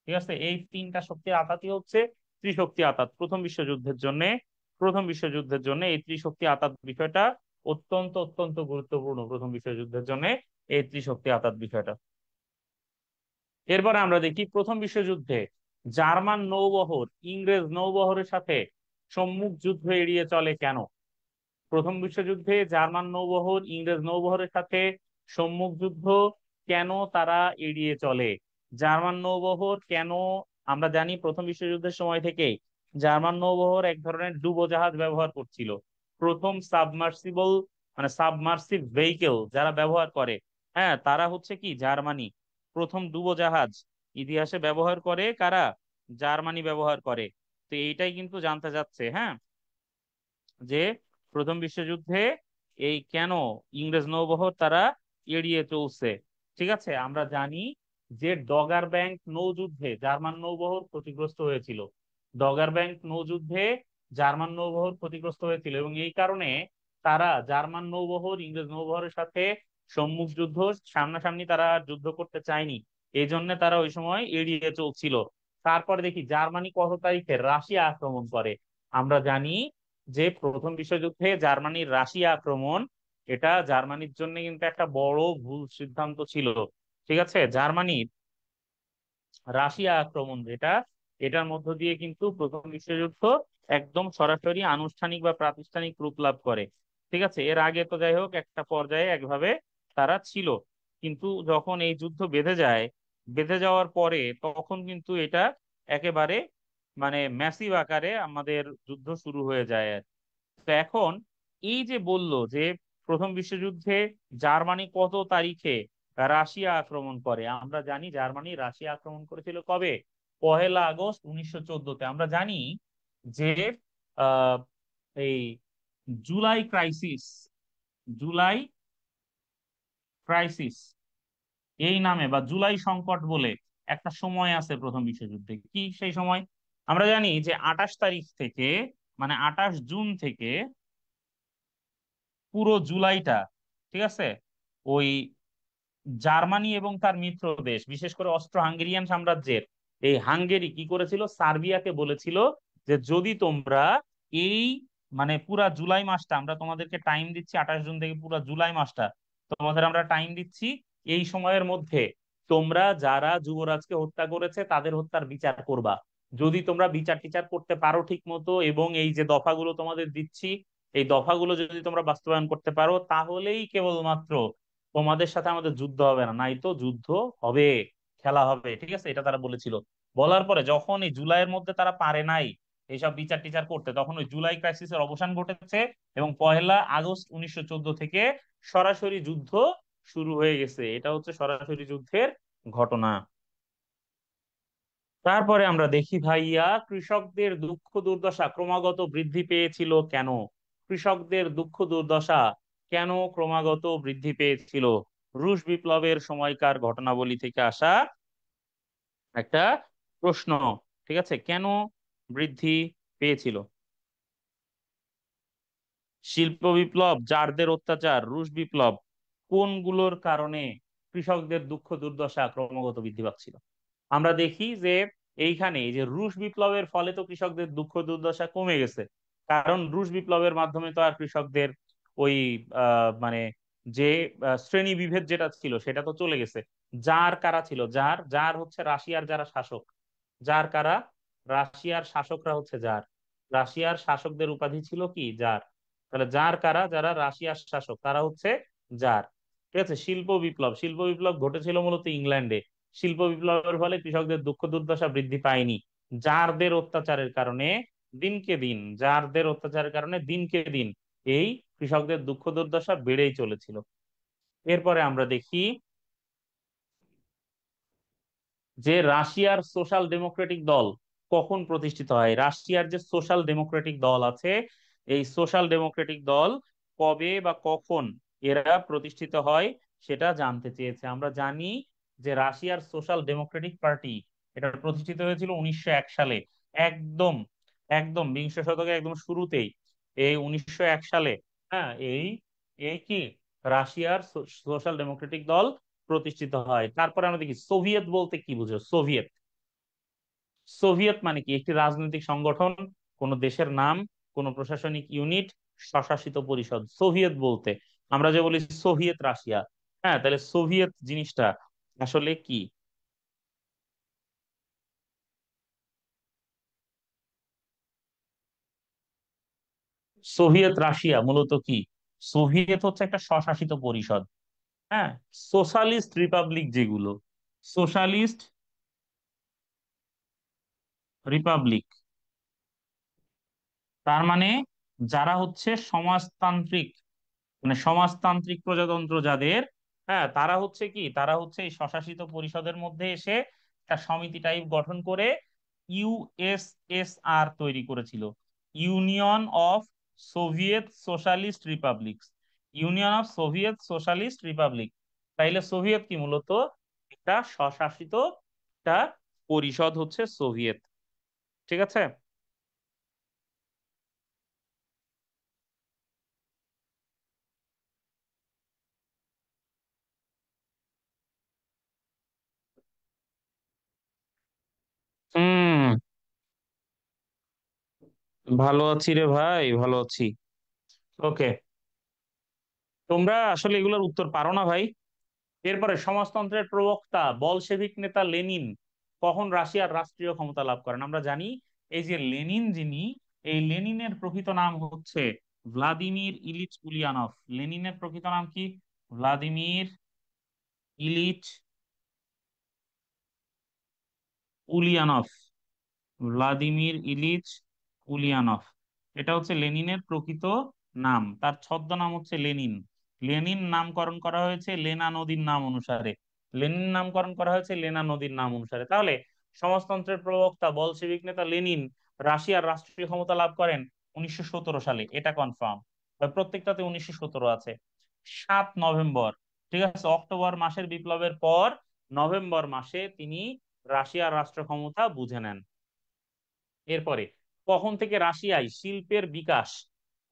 ঠিক আছে। এই তিনটা শক্তির আতাতই হচ্ছে ত্রিশক্তি আতাত। প্রথম বিশ্বযুদ্ধের জন্য এই ত্রিশক্তি আতাত বিষয়টা অত্যন্ত অত্যন্ত গুরুত্বপূর্ণ। প্রথম বিশ্বযুদ্ধের জন্য এই ত্রিশক্তি আতাত বিষয়টা। এরপরে আমরা দেখি প্রথম বিশ্বযুদ্ধে জার্মান নৌবহর ইংরেজ নৌবহরের সাথে সম্মুখ যুদ্ধ এড়িয়ে চলে কেন? প্রথম বিশ্বযুদ্ধে জার্মান নৌবহর ইংরেজ নৌবহরের সাথে সম্মুখ যুদ্ধ কেন তারা এড়িয়ে চলে? জার্মান নৌবহর কেন, আমরা জানি প্রথম বিশ্বযুদ্ধের সময় থেকে জার্মান নৌবহর এক ধরনের ডুবোজাহাজ ব্যবহার করছিল। প্রথম সাবমার্সিবল মানে সাবমার্সিভ ভেহিকেল যারা ব্যবহার করে, হ্যাঁ, তারা হচ্ছে কি জার্মানি। প্রথম ডুবোজাহাজ ইতিহাসে ব্যবহার করে কারা? জার্মানি ব্যবহার করে। তো এইটাই কিন্তু জানতে চাচ্ছে, হ্যাঁ, যে প্রথম বিশ্বযুদ্ধে এই কেন ইংরেজ নৌবহর তারা এড়িয়ে চলছে। ঠিক আছে, আমরা জানি যে ডগার ব্যাংক নৌযুদ্ধে জার্মান নৌবহর ক্ষতিগ্রস্ত হয়েছিল। ডগার ব্যাংক নৌযুদ্ধে জার্মান নৌবহর ক্ষতিগ্রস্ত হয়েছিল, এবং এই কারণে তারা জার্মান নৌবহর ইংরেজ নৌবহরের সাথে সম্মুখ যুদ্ধ, সামনাসামনি তারা আর যুদ্ধ করতে চায়নি। এই জন্য তারা ওই সময় এড়িয়ে চলছিল। তারপরে দেখি জার্মানি কত তারিখে রাশিয়া আক্রমণ করে। আমরা জানি যে প্রথম বিশ্বযুদ্ধে জার্মানির রাশিয়া আক্রমণ, এটা জার্মানির জন্য কিন্তু একটা বড় ভুল সিদ্ধান্ত ছিল। ঠিক আছে, জার্মানির রাশিয়া আক্রমণ যেটা, এটার মধ্য দিয়ে কিন্তু প্রথম বিশ্বযুদ্ধ একদম সরাসরি আনুষ্ঠানিক বা প্রাতিষ্ঠানিক রূপ লাভ করে। ঠিক আছে, এর আগে তো যাই হোক একটা পর্যায়ে একভাবে তারা ছিল, কিন্তু যখন এই যুদ্ধ বেঁধে যায়, বেঁধে যাওয়ার পরে তখন কিন্তু এটা একেবারে মানে ম্যাসিভ আকারে আমাদের যুদ্ধ শুরু হয়ে যায়। তো এখন এই যে বললো যে প্রথম বিশ্বযুদ্ধে জার্মানি কত তারিখে রাশিয়া আক্রমণ করে, আমরা জানি জার্মানি রাশিয়া আক্রমণ করেছিল কবে? 1 আগস্ট 1914-তে। আমরা জানি যে আহ এই জুলাই ক্রাইসিস, জুলাই ক্রাইসিস এই নামে বা জুলাই সংকট বলে একটা সময় আছে প্রথম বিশ্বযুদ্ধে। কি সেই সময়? আমরা জানি যে 28 তারিখ থেকে, মানে 28 জুন থেকে পুরো জুলাইটা, ঠিক আছে, ওই জার্মানি এবং তার মিত্র দেশ, বিশেষ করে অস্ট্রো হাঙ্গেরিয়ান সাম্রাজ্যের এই হাঙ্গেরি কি করেছিল, সার্বিয়াকে বলেছিল যে যদি তোমরা এই মানে পুরা জুলাই মাসটা আমরা তোমাদেরকে টাইম দিচ্ছি, 28 জুন থেকে পুরা জুলাই মাসটা তোমাদের আমরা টাইম দিচ্ছি, এই সময়ের মধ্যে তোমরা যারা যুবরাজকে হত্যা করেছে তাদের হত্যার বিচার করবা। যদি তোমরা বিচার টিচার করতে পারো ঠিক মতো, এবং এই যে দফাগুলো তোমাদের দিচ্ছি এই দফাগুলো যদি তোমরা বাস্তবায়ন করতে পারো, তাহলেই কেবলমাত্র তোমাদের সাথে আমাদের যুদ্ধ হবে না, নাই তো যুদ্ধ হবে, খেলা হবে। ঠিক আছে, এটা তারা বলেছিল। বলার পরে যখন এই জুলাইয়ের মধ্যে তারা পারে নাই এইসব বিচার টিচার করতে, তখন ওই জুলাই ক্রাইসিসের অবসান ঘটেছে এবং 1 আগস্ট 1914 থেকে সরাসরি যুদ্ধ শুরু হয়ে গেছে। এটা হচ্ছে সরাসরি যুদ্ধের ঘটনা। তারপরে আমরা দেখি ভাইয়া, কৃষকদের দুঃখ দুর্দশা ক্রমাগত বৃদ্ধি পেয়েছিল কেন? কৃষকদের দুঃখ দুর্দশা কেন ক্রমাগত বৃদ্ধি পেয়েছিল? রুশ বিপ্লবের সময়কার ঘটনাবলী থেকে আসা একটা প্রশ্ন। ঠিক আছে, কেন বৃদ্ধি পেয়েছিল? শিল্প বিপ্লব, জারদের অত্যাচার, রুশ বিপ্লব, কোনগুলোর কারণে কৃষকদের দুঃখ দুর্দশা ক্রমাগত বৃদ্ধি পাচ্ছিল? আমরা দেখি যে এইখানে এই যে রুশ বিপ্লবের ফলে তো কৃষকদের দুঃখ দুর্দশা কমে গেছে, কারণ রুশ বিপ্লবের মাধ্যমে তো আর কৃষকদের ওই মানে যে শ্রেণী বিভেদ যেটা ছিল সেটা তো চলে গেছে। জার কারা ছিল? জার জার হচ্ছে রাশিয়ার যারা শাসক। জার কারা? রাশিয়ার শাসকরা হচ্ছে জার। রাশিয়ার শাসকদের উপাধি ছিল কি? জার। তাহলে জার কারা? যারা রাশিয়ার শাসক তারা হচ্ছে জার। ঠিক আছে, শিল্প বিপ্লব, শিল্প বিপ্লব ঘটেছিল মূলত ইংল্যান্ডে। শিল্প বিপ্লবের ফলে কৃষকদের দুঃখ দুর্দশা বৃদ্ধি পায়নি, জারদের অত্যাচারের কারণে দিনকে দিন, জারদের অত্যাচারের কারণে দিনকে দিন এই কৃষকদের দুঃখ দুর্দশা বেড়েই চলেছিল। এরপরে আমরা দেখি যে রাশিয়ার সোশ্যাল ডেমোক্রেটিক দল কখন প্রতিষ্ঠিত হয়। রাশিয়ার যে সোশ্যাল ডেমোক্রেটিক দল আছে, এই সোশ্যাল ডেমোক্রেটিক দল কবে বা কখন এরা প্রতিষ্ঠিত হয় সেটা জানতে চেয়েছে। আমরা জানি যে রাশিয়ার সোশ্যাল ডেমোক্রেটিক পার্টি এটা প্রতিষ্ঠিত হয়েছিল 1901 সালে। একদম একদম বিংশ শতকে একদম শুরুতেই এই 1901 সালে। হ্যাঁ, এই এই কি রাশিয়ার সোশ্যাল ডেমোক্রেটিক দল প্রতিষ্ঠিত হয়। তারপরে আমরা দেখি সোভিয়েত বলতে কি বুঝো? সোভিয়েত, সোভিয়েত মানে কি? একটি রাজনৈতিক সংগঠন, কোন দেশের নাম, কোন প্রশাসনিক ইউনিট, স্বশাসিত পরিষদ। সোভিয়েত বলতে আমরা যে বলি সোভিয়েত রাশিয়া। হ্যাঁ, তাহলে সোভিয়েত জিনিসটা আসলে কি? সোভিয়েত রাশিয়া মূলত কি? সোভিয়েত হচ্ছে একটা স্বশাসিত পরিষদ। হ্যাঁ, সোশ্যালিস্ট রিপাবলিক যেগুলো, সোশ্যালিস্ট রিপাবলিক তার মানে যারা হচ্ছে সমাজতান্ত্রিক, মানে সমাজতান্ত্রিক প্রজাতন্ত্র যাদের, হ্যাঁ তারা হচ্ছে কি, তারা হচ্ছে এই স্বশাসিত পরিষদের মধ্যে এসে একটা সমিতি টাইপ গঠন করে ইউএসএসআর তৈরি করেছিল, union of Soviet socialist Republic, union of Soviet socialist Republic. তাইলে সোভিয়েত কি? মূলত একটা স্বশাসিত একটা পরিষদ হচ্ছে সোভিয়েত। ঠিক আছে। ভালো আছি রে ভাই, ভালো আছি। ওকে, তোমরা আসলে এগুলোর উত্তর পারো না ভাই। এরপরে, সমাজতন্ত্রের প্রবক্তা বলশেভিক নেতা লেনিন কখন রাশিয়ার রাষ্ট্রীয় ক্ষমতা লাভ করেন? আমরা জানি এই যে লেনিন যিনি, এই লেনিনের প্রকৃত নাম হচ্ছে ভ্লাদিমির ইলিচ উলিয়ানভ। লেনিনের প্রকৃত নাম কি? Vladimir Ilyich Ulyanov. Vladimir Ilyich Ulyanov, এটা হচ্ছে লেনিনের প্রকৃত নাম। তার ছদ্মনাম হচ্ছে লেনিন। লেনিন নামকরণ করা হয়েছে লেনা নদীর নাম অনুসারে। লেনিন নামকরণ করা হয়েছে লেনা নদীর নাম অনুসারে। তাহলে সমাজতন্ত্রের প্রবক্তা বলশেভিক নেতা লেনিন রাশিয়ার রাষ্ট্রীয় ক্ষমতা লাভ করেন 1917 সালে, এটা কনফার্ম। প্রত্যেকটাতে 1917 আছে। 7 নভেম্বর, ঠিক আছে, অক্টোবর মাসের বিপ্লবের পর নভেম্বর মাসে তিনি রাশিয়ার রাষ্ট্র ক্ষমতা বুঝে নেন। এরপরে, কখন থেকে রাশিয়ায় শিল্পের বিকাশ,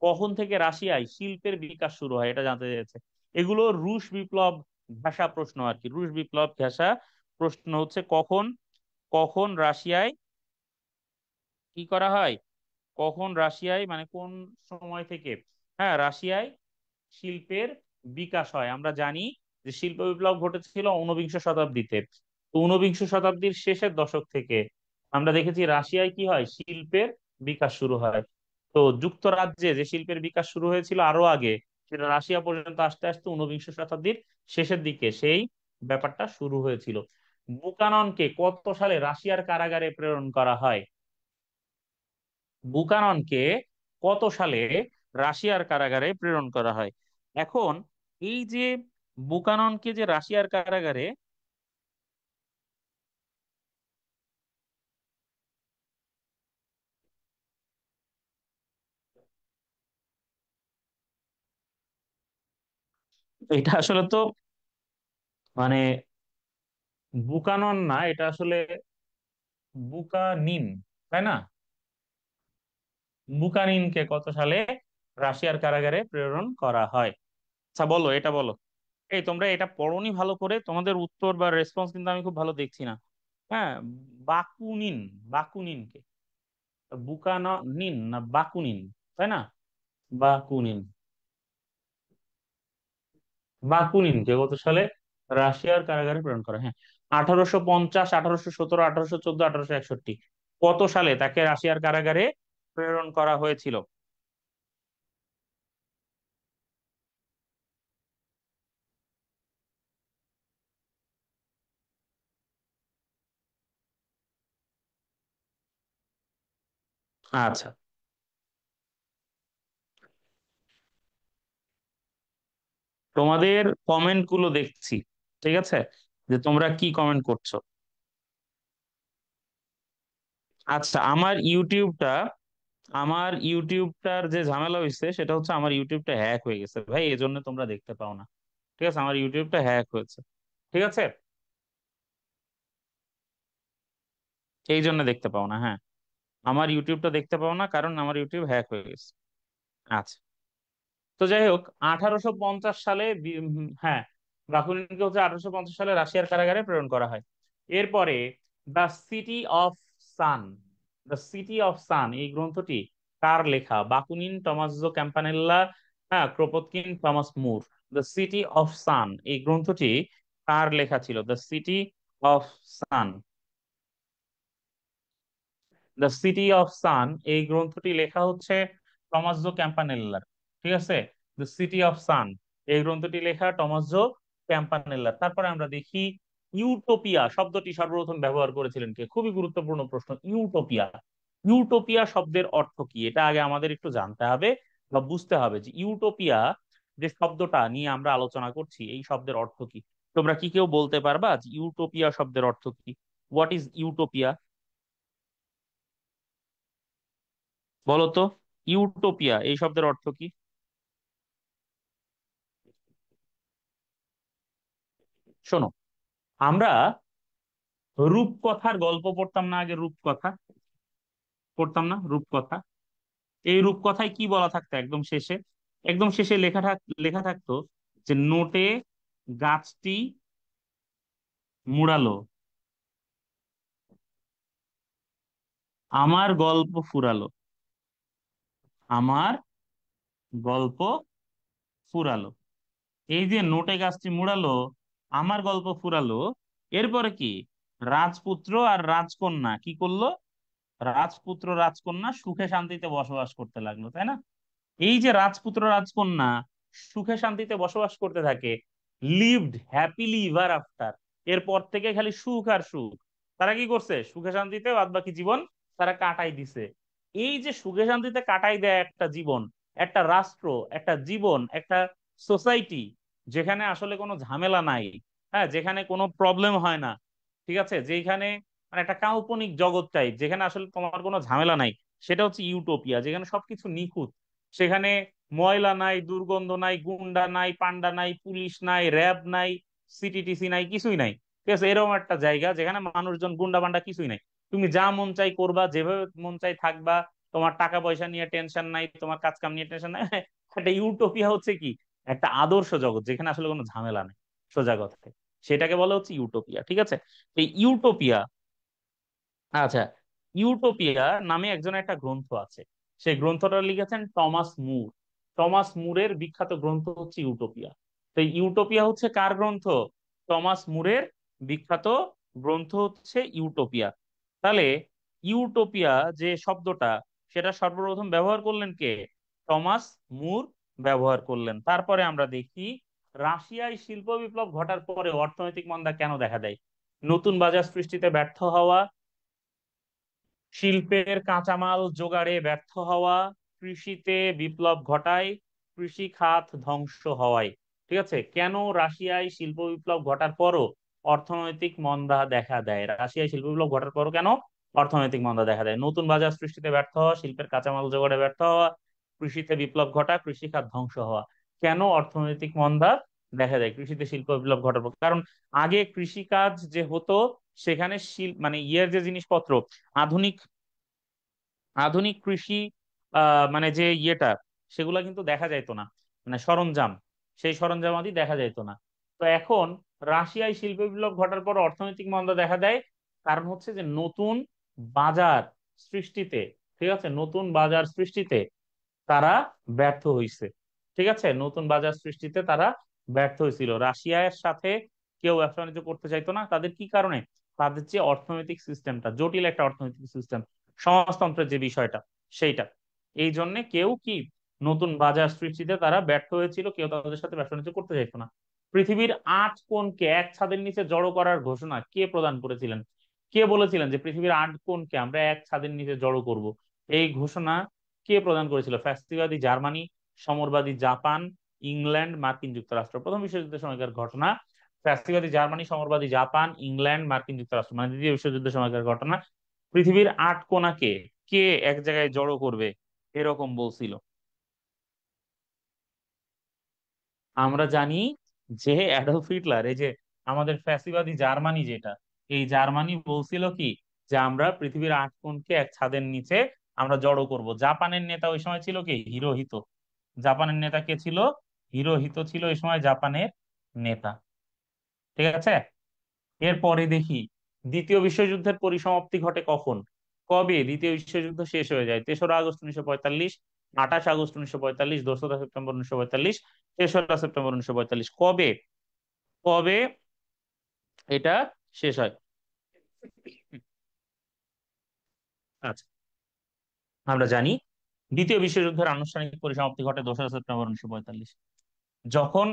কখন থেকে রাশিয়ায় শিল্পের বিকাশ শুরু হয় এটা জানতে চেয়েছে। এগুলো রুশ বিপ্লব ঘেঁষা প্রশ্ন আর কি, রুশ বিপ্লব ঘেঁষা প্রশ্ন হচ্ছে কখন, কখন রাশিয়ায় কি করা হয়, কখন রাশিয়ায় মানে কোন সময় থেকে, হ্যাঁ, রাশিয়ায় শিল্পের বিকাশ হয়। আমরা জানি যে শিল্প বিপ্লব ঘটেছিল ঊনবিংশ শতাব্দীতে। তো ঊনবিংশ শতাব্দীর শেষের দশক থেকে আমরা দেখেছি রাশিয়ায় কি হয়, শিল্পের বিকাশ শুরু হয়। তো যুক্তরাজ্যে যে শিল্পের বিকাশ শুরু হয়েছিল আরো আগে, সেটা রাশিয়া পর্যন্ত আস্তে আস্তে ঊনবিংশ শতাব্দীর শেষের দিকে সেই ব্যাপারটা শুরু হয়েছিল। বুকাননকে কত সালে রাশিয়ার কারাগারে প্রেরণ করা হয়? বুকাননকে কত সালে রাশিয়ার কারাগারে প্রেরণ করা হয়? এখন এই যে বুকাননকে যে রাশিয়ার কারাগারে, এটা আসলে তো মানে বুকানন না, এটা আসলে বুকানিন, তাই না? বুকানিনকে কত সালে রাশিয়ার কারাগারে প্রেরণ করা হয়? আচ্ছা বলো, এটা বলো। এই তোমরা এটা পড়োনি ভালো করে, তোমাদের উত্তর বা রেসপন্স কিন্তু আমি খুব ভালো দেখছি না। হ্যাঁ, বাকুনিন, বাকুনিনকে, বুকানিন না বাকুনিন, তাই না? বাকুনিন, বাকুনিনকে কত সালে রাশিয়ার কারাগারে প্রেরণ করা? হ্যাঁ, 1850, 1817, 1814, 1861। কত সালে তাকে রাশিয়ার কারাগারে প্রেরণ করা হয়েছিল? আচ্ছা, তোমাদের কমেন্ট গুলো দেখছি, ঠিক আছে, যে তোমরা কি কমেন্ট করছো। আচ্ছা, আমার ইউটিউবটার যে ঝামেলা হয়েছে সেটা হচ্ছে আমার ইউটিউবটা হ্যাক হয়ে গেছে ভাই, এই জন্য তোমরা দেখতে পাও না। ঠিক আছে, আমার ইউটিউবটা হ্যাক হয়েছে। ঠিক আছে, এই জন্য দেখতে পাও না, হ্যাঁ। আমার ইউটিউবটা দেখতে পাও না কারণ আমার ইউটিউব হ্যাক হয়ে গেছে। আচ্ছা, তো যাই হোক, 1850 সালে হ্যাঁ, বাকুনিনকে হচ্ছে 1850 সালে রাশিয়ার কারাগারে প্রেরণ করা হয়। এরপরে, the city of sun, the city of sun এই গ্রন্থটি কার লেখা? বাকুনিন, টমাসো ক্যাম্পানেল্লা, হ্যাঁ, Kropotkin, Thomas More. The city of sun এই গ্রন্থটি কার লেখা ছিল? The city of sun, the city of sun এই গ্রন্থটি লেখা হচ্ছে টমাসো ক্যাম্পানেল্লার। ঠিক আছে, দ্য সিটি অফ সান এই গ্রন্থটি লেখা টমাসো ক্যাম্পানেল্লার। তারপরে আমরা দেখি ইউটোপিয়া শব্দটি সর্বপ্রথম ব্যবহার করেছিলেন কে? খুবই গুরুত্বপূর্ণ প্রশ্ন, ইউটোপিয়া। ইউটোপিয়া শব্দের অর্থ কি, এটা আগে আমাদের একটু জানতে হবে বা বুঝতে হবে যে ইউটোপিয়া যে শব্দটা নিয়ে আমরা আলোচনা করছি এই শব্দের অর্থ কি। তোমরা কি কেউ বলতে পারবা যে ইউটোপিয়া শব্দের অর্থ কি? What is utopia? বলো তো, ইউটোপিয়া এই শব্দের অর্থ কি? শোনো, আমরা রূপকথার গল্প পড়তাম না আগে? রূপকথা পড়তাম না? রূপকথা, এই রূপকথায় কি বলা থাকতো একদম শেষে? একদম শেষে লেখা থাকতো যে নোটে গাছটি মুড়ালো, আমার গল্প ফুরালো। আমার গল্প ফুরালো। এই যে নোটে গাছটি মুড়ালো, আমার গল্প ফুরালো, এরপরে কি, রাজপুত্র আর রাজকন্যা কি করলো, রাজপুত্র রাজকন্যা সুখে শান্তিতে বসবাস করতে লাগলো, তাই না? এই যে রাজপুত্র রাজকন্যা সুখে শান্তিতে বসবাস করতে থাকে, লিভড হ্যাপিলি ইভার আফটার, এরপর থেকে খালি সুখ আর সুখ। তারা কি করছে, সুখে শান্তিতে বাদ বাকি জীবন তারা কাটাই দিছে। এই যে সুখে শান্তিতে কাটাই দেয় একটা জীবন, একটা রাষ্ট্র, একটা জীবন, একটা সোসাইটি, যেখানে আসলে কোনো ঝামেলা নাই, হ্যাঁ, যেখানে কোনো প্রবলেম হয় না, ঠিক আছে, যেখানে মানে একটা কাল্পনিক জগৎ টাইপ, যেখানে আসলে তোমার কোনো ঝামেলা নাই, সেটা হচ্ছে ইউটোপিয়া, যেখানে সবকিছু নিখুঁত। সেখানে ময়লা নাই, দুর্গন্ধ নাই, গুন্ডা নাই, পান্ডা নাই, পুলিশ নাই, র্যাব নাই, সিটিটিসি নাই, কিছুই নাই। ঠিক আছে, এরকম একটা জায়গা যেখানে মানুষজন, গুন্ডা পান্ডা কিছুই নাই। তুমি যা মন চাই করবা, যেভাবে মন চাই থাকবা, তোমার টাকা পয়সা নিয়ে টেনশন নাই, তোমার কাজ কাম নিয়ে টেনশন নাই। একটা ইউটোপিয়া হচ্ছে কি, একটা আদর্শ জগৎ যেখানে আসলে কোনো ঝামেলা নেই, সোজা কথায় সেটাকে বলা হচ্ছে ইউটোপিয়া। ঠিক আছে, এই ইউটোপিয়া, আচ্ছা, ইউটোপিয়া নামে একজন একটা গ্রন্থ আছে, সেই গ্রন্থটা লিখেছেন টমাস মুর। টমাস মুরের বিখ্যাত গ্রন্থ হচ্ছে ইউটোপিয়া। তো এই ইউটোপিয়া হচ্ছে কার গ্রন্থ, টমাস মুরের বিখ্যাত গ্রন্থ হচ্ছে ইউটোপিয়া। তাহলে ইউটোপিয়া যে শব্দটা, সেটা সর্বপ্রথম ব্যবহার করলেন কে, টমাস মুর ব্যবহার করলেন। তারপরে আমরা দেখি রাশিয়ায় শিল্প বিপ্লব ঘটার পরে অর্থনৈতিক মন্দা কেন দেখা দেয়। নতুন বাজার সৃষ্টিতে ব্যর্থ হওয়া, শিল্পের কাঁচামাল জোগাড়ে ব্যর্থ হওয়া, কৃষিতে বিপ্লব ঘটায়, কৃষি খাত ধ্বংস হওয়ায়। ঠিক আছে, কেন রাশিয়ায় শিল্প বিপ্লব ঘটার পরও অর্থনৈতিক মন্দা দেখা দেয়, রাশিয়ায় শিল্প বিপ্লব ঘটার পরও কেন অর্থনৈতিক মন্দা দেখা দেয়, নতুন বাজার সৃষ্টিতে ব্যর্থ হওয়া, শিল্পের কাঁচামাল জোগাড়ে ব্যর্থ হওয়া, কৃষিতে বিপ্লব ঘটা, কৃষি খাত ধ্বংস হওয়া। কেন অর্থনৈতিক মন্দা দেখা যায় কৃষিতে শিল্প বিপ্লব ঘটার পর? কারণ আগে কৃষিকাজ যে হতো, সেখানে শিল্প মানে ইয়ের যে জিনিসপত্র, আধুনিক আধুনিক কৃষি মানে যে ইয়েটা, সেগুলা কিন্তু দেখা যাইতো না, মানে সরঞ্জাম, সেই সরঞ্জামাদি দেখা যাইতো না। তো এখন রাশিয়ায় শিল্প বিপ্লব ঘটার পর অর্থনৈতিক মন্দা দেখা দেয়, কারণ হচ্ছে যে নতুন বাজার সৃষ্টিতে, ঠিক আছে, নতুন বাজার সৃষ্টিতে তারা ব্যর্থ হয়েছে। ঠিক আছে, নতুন বাজার সৃষ্টিতে তারা ব্যর্থ হয়েছিল। রাশিয়ার সাথে কেউ ব্যবসা বাণিজ্য করতে চাইতো না, তাদের কি কারণে, তাদের যে অর্থনৈতিক সিস্টেমটা, জটিল একটা অর্থনৈতিক সিস্টেম, সমাজতন্ত্রের যে বিষয়টা, সেইটা, এই জন্য কেউ কি, নতুন বাজার সৃষ্টিতে তারা ব্যর্থ হয়েছিল, কেউ তাদের সাথে ব্যবসা বাণিজ্য করতে চাইতো না। পৃথিবীর 8 কোণকে এক ছাদের নিচে জড়ো করার ঘোষণা কে প্রদান করেছিলেন, কে বলেছিলেন যে পৃথিবীর 8 কোণকে আমরা এক ছাদের নিচে জড়ো করব? এই ঘোষণা কে প্রদান করেছিল? ফ্যাসিবাদী জার্মানি, সমরবাদী জাপান, ইংল্যান্ড, মার্কিন যুক্তরাষ্ট্র। প্রথম বিশ্বযুদ্ধের সময়কার ঘটনা। ফ্যাসিবাদী জার্মানি, সমরবাদী জাপান, ইংল্যান্ড, মার্কিন যুক্তরাষ্ট্র, মানে দ্বিতীয় বিশ্বযুদ্ধের সময়কার ঘটনা। পৃথিবীর 8 কোণাকে কে এক জায়গায় জড়ো করবে, এরকম বলছিল? আমরা জানি যে অ্যাডলফ হিটলার, এই যে আমাদের ফ্যাসিবাদী জার্মানি যেটা, এই জার্মানি বলছিল কি, যে আমরা পৃথিবীর 8 কোণকে এক ছাদের নিচে আমরা জড়ো করব। জাপানের নেতা ওই সময় ছিল কি, হিরোহিতো। জাপানের নেতা কে ছিল, হিরোহিতো ছিল ওই সময় জাপানের নেতা। ঠিক আছে, এরপরে দেখি দ্বিতীয় বিশ্বযুদ্ধের পরিসমাপ্তি ঘটে কখন, কবে দ্বিতীয় বিশ্বযুদ্ধ শেষ হয়ে যায়? 3রা আগস্ট 1945, 28 আগস্ট 1945, 2রা সেপ্টেম্বর 1945, 3রা সেপ্টেম্বর 1945, কবে, কবে এটা শেষ হয়? আচ্ছা, আমরা জানি দ্বিতীয় বিশ্বযুদ্ধের আনুষ্ঠানিক পরিসমাপ্তি ঘটে 2রা সেপ্টেম্বর 1945। যখন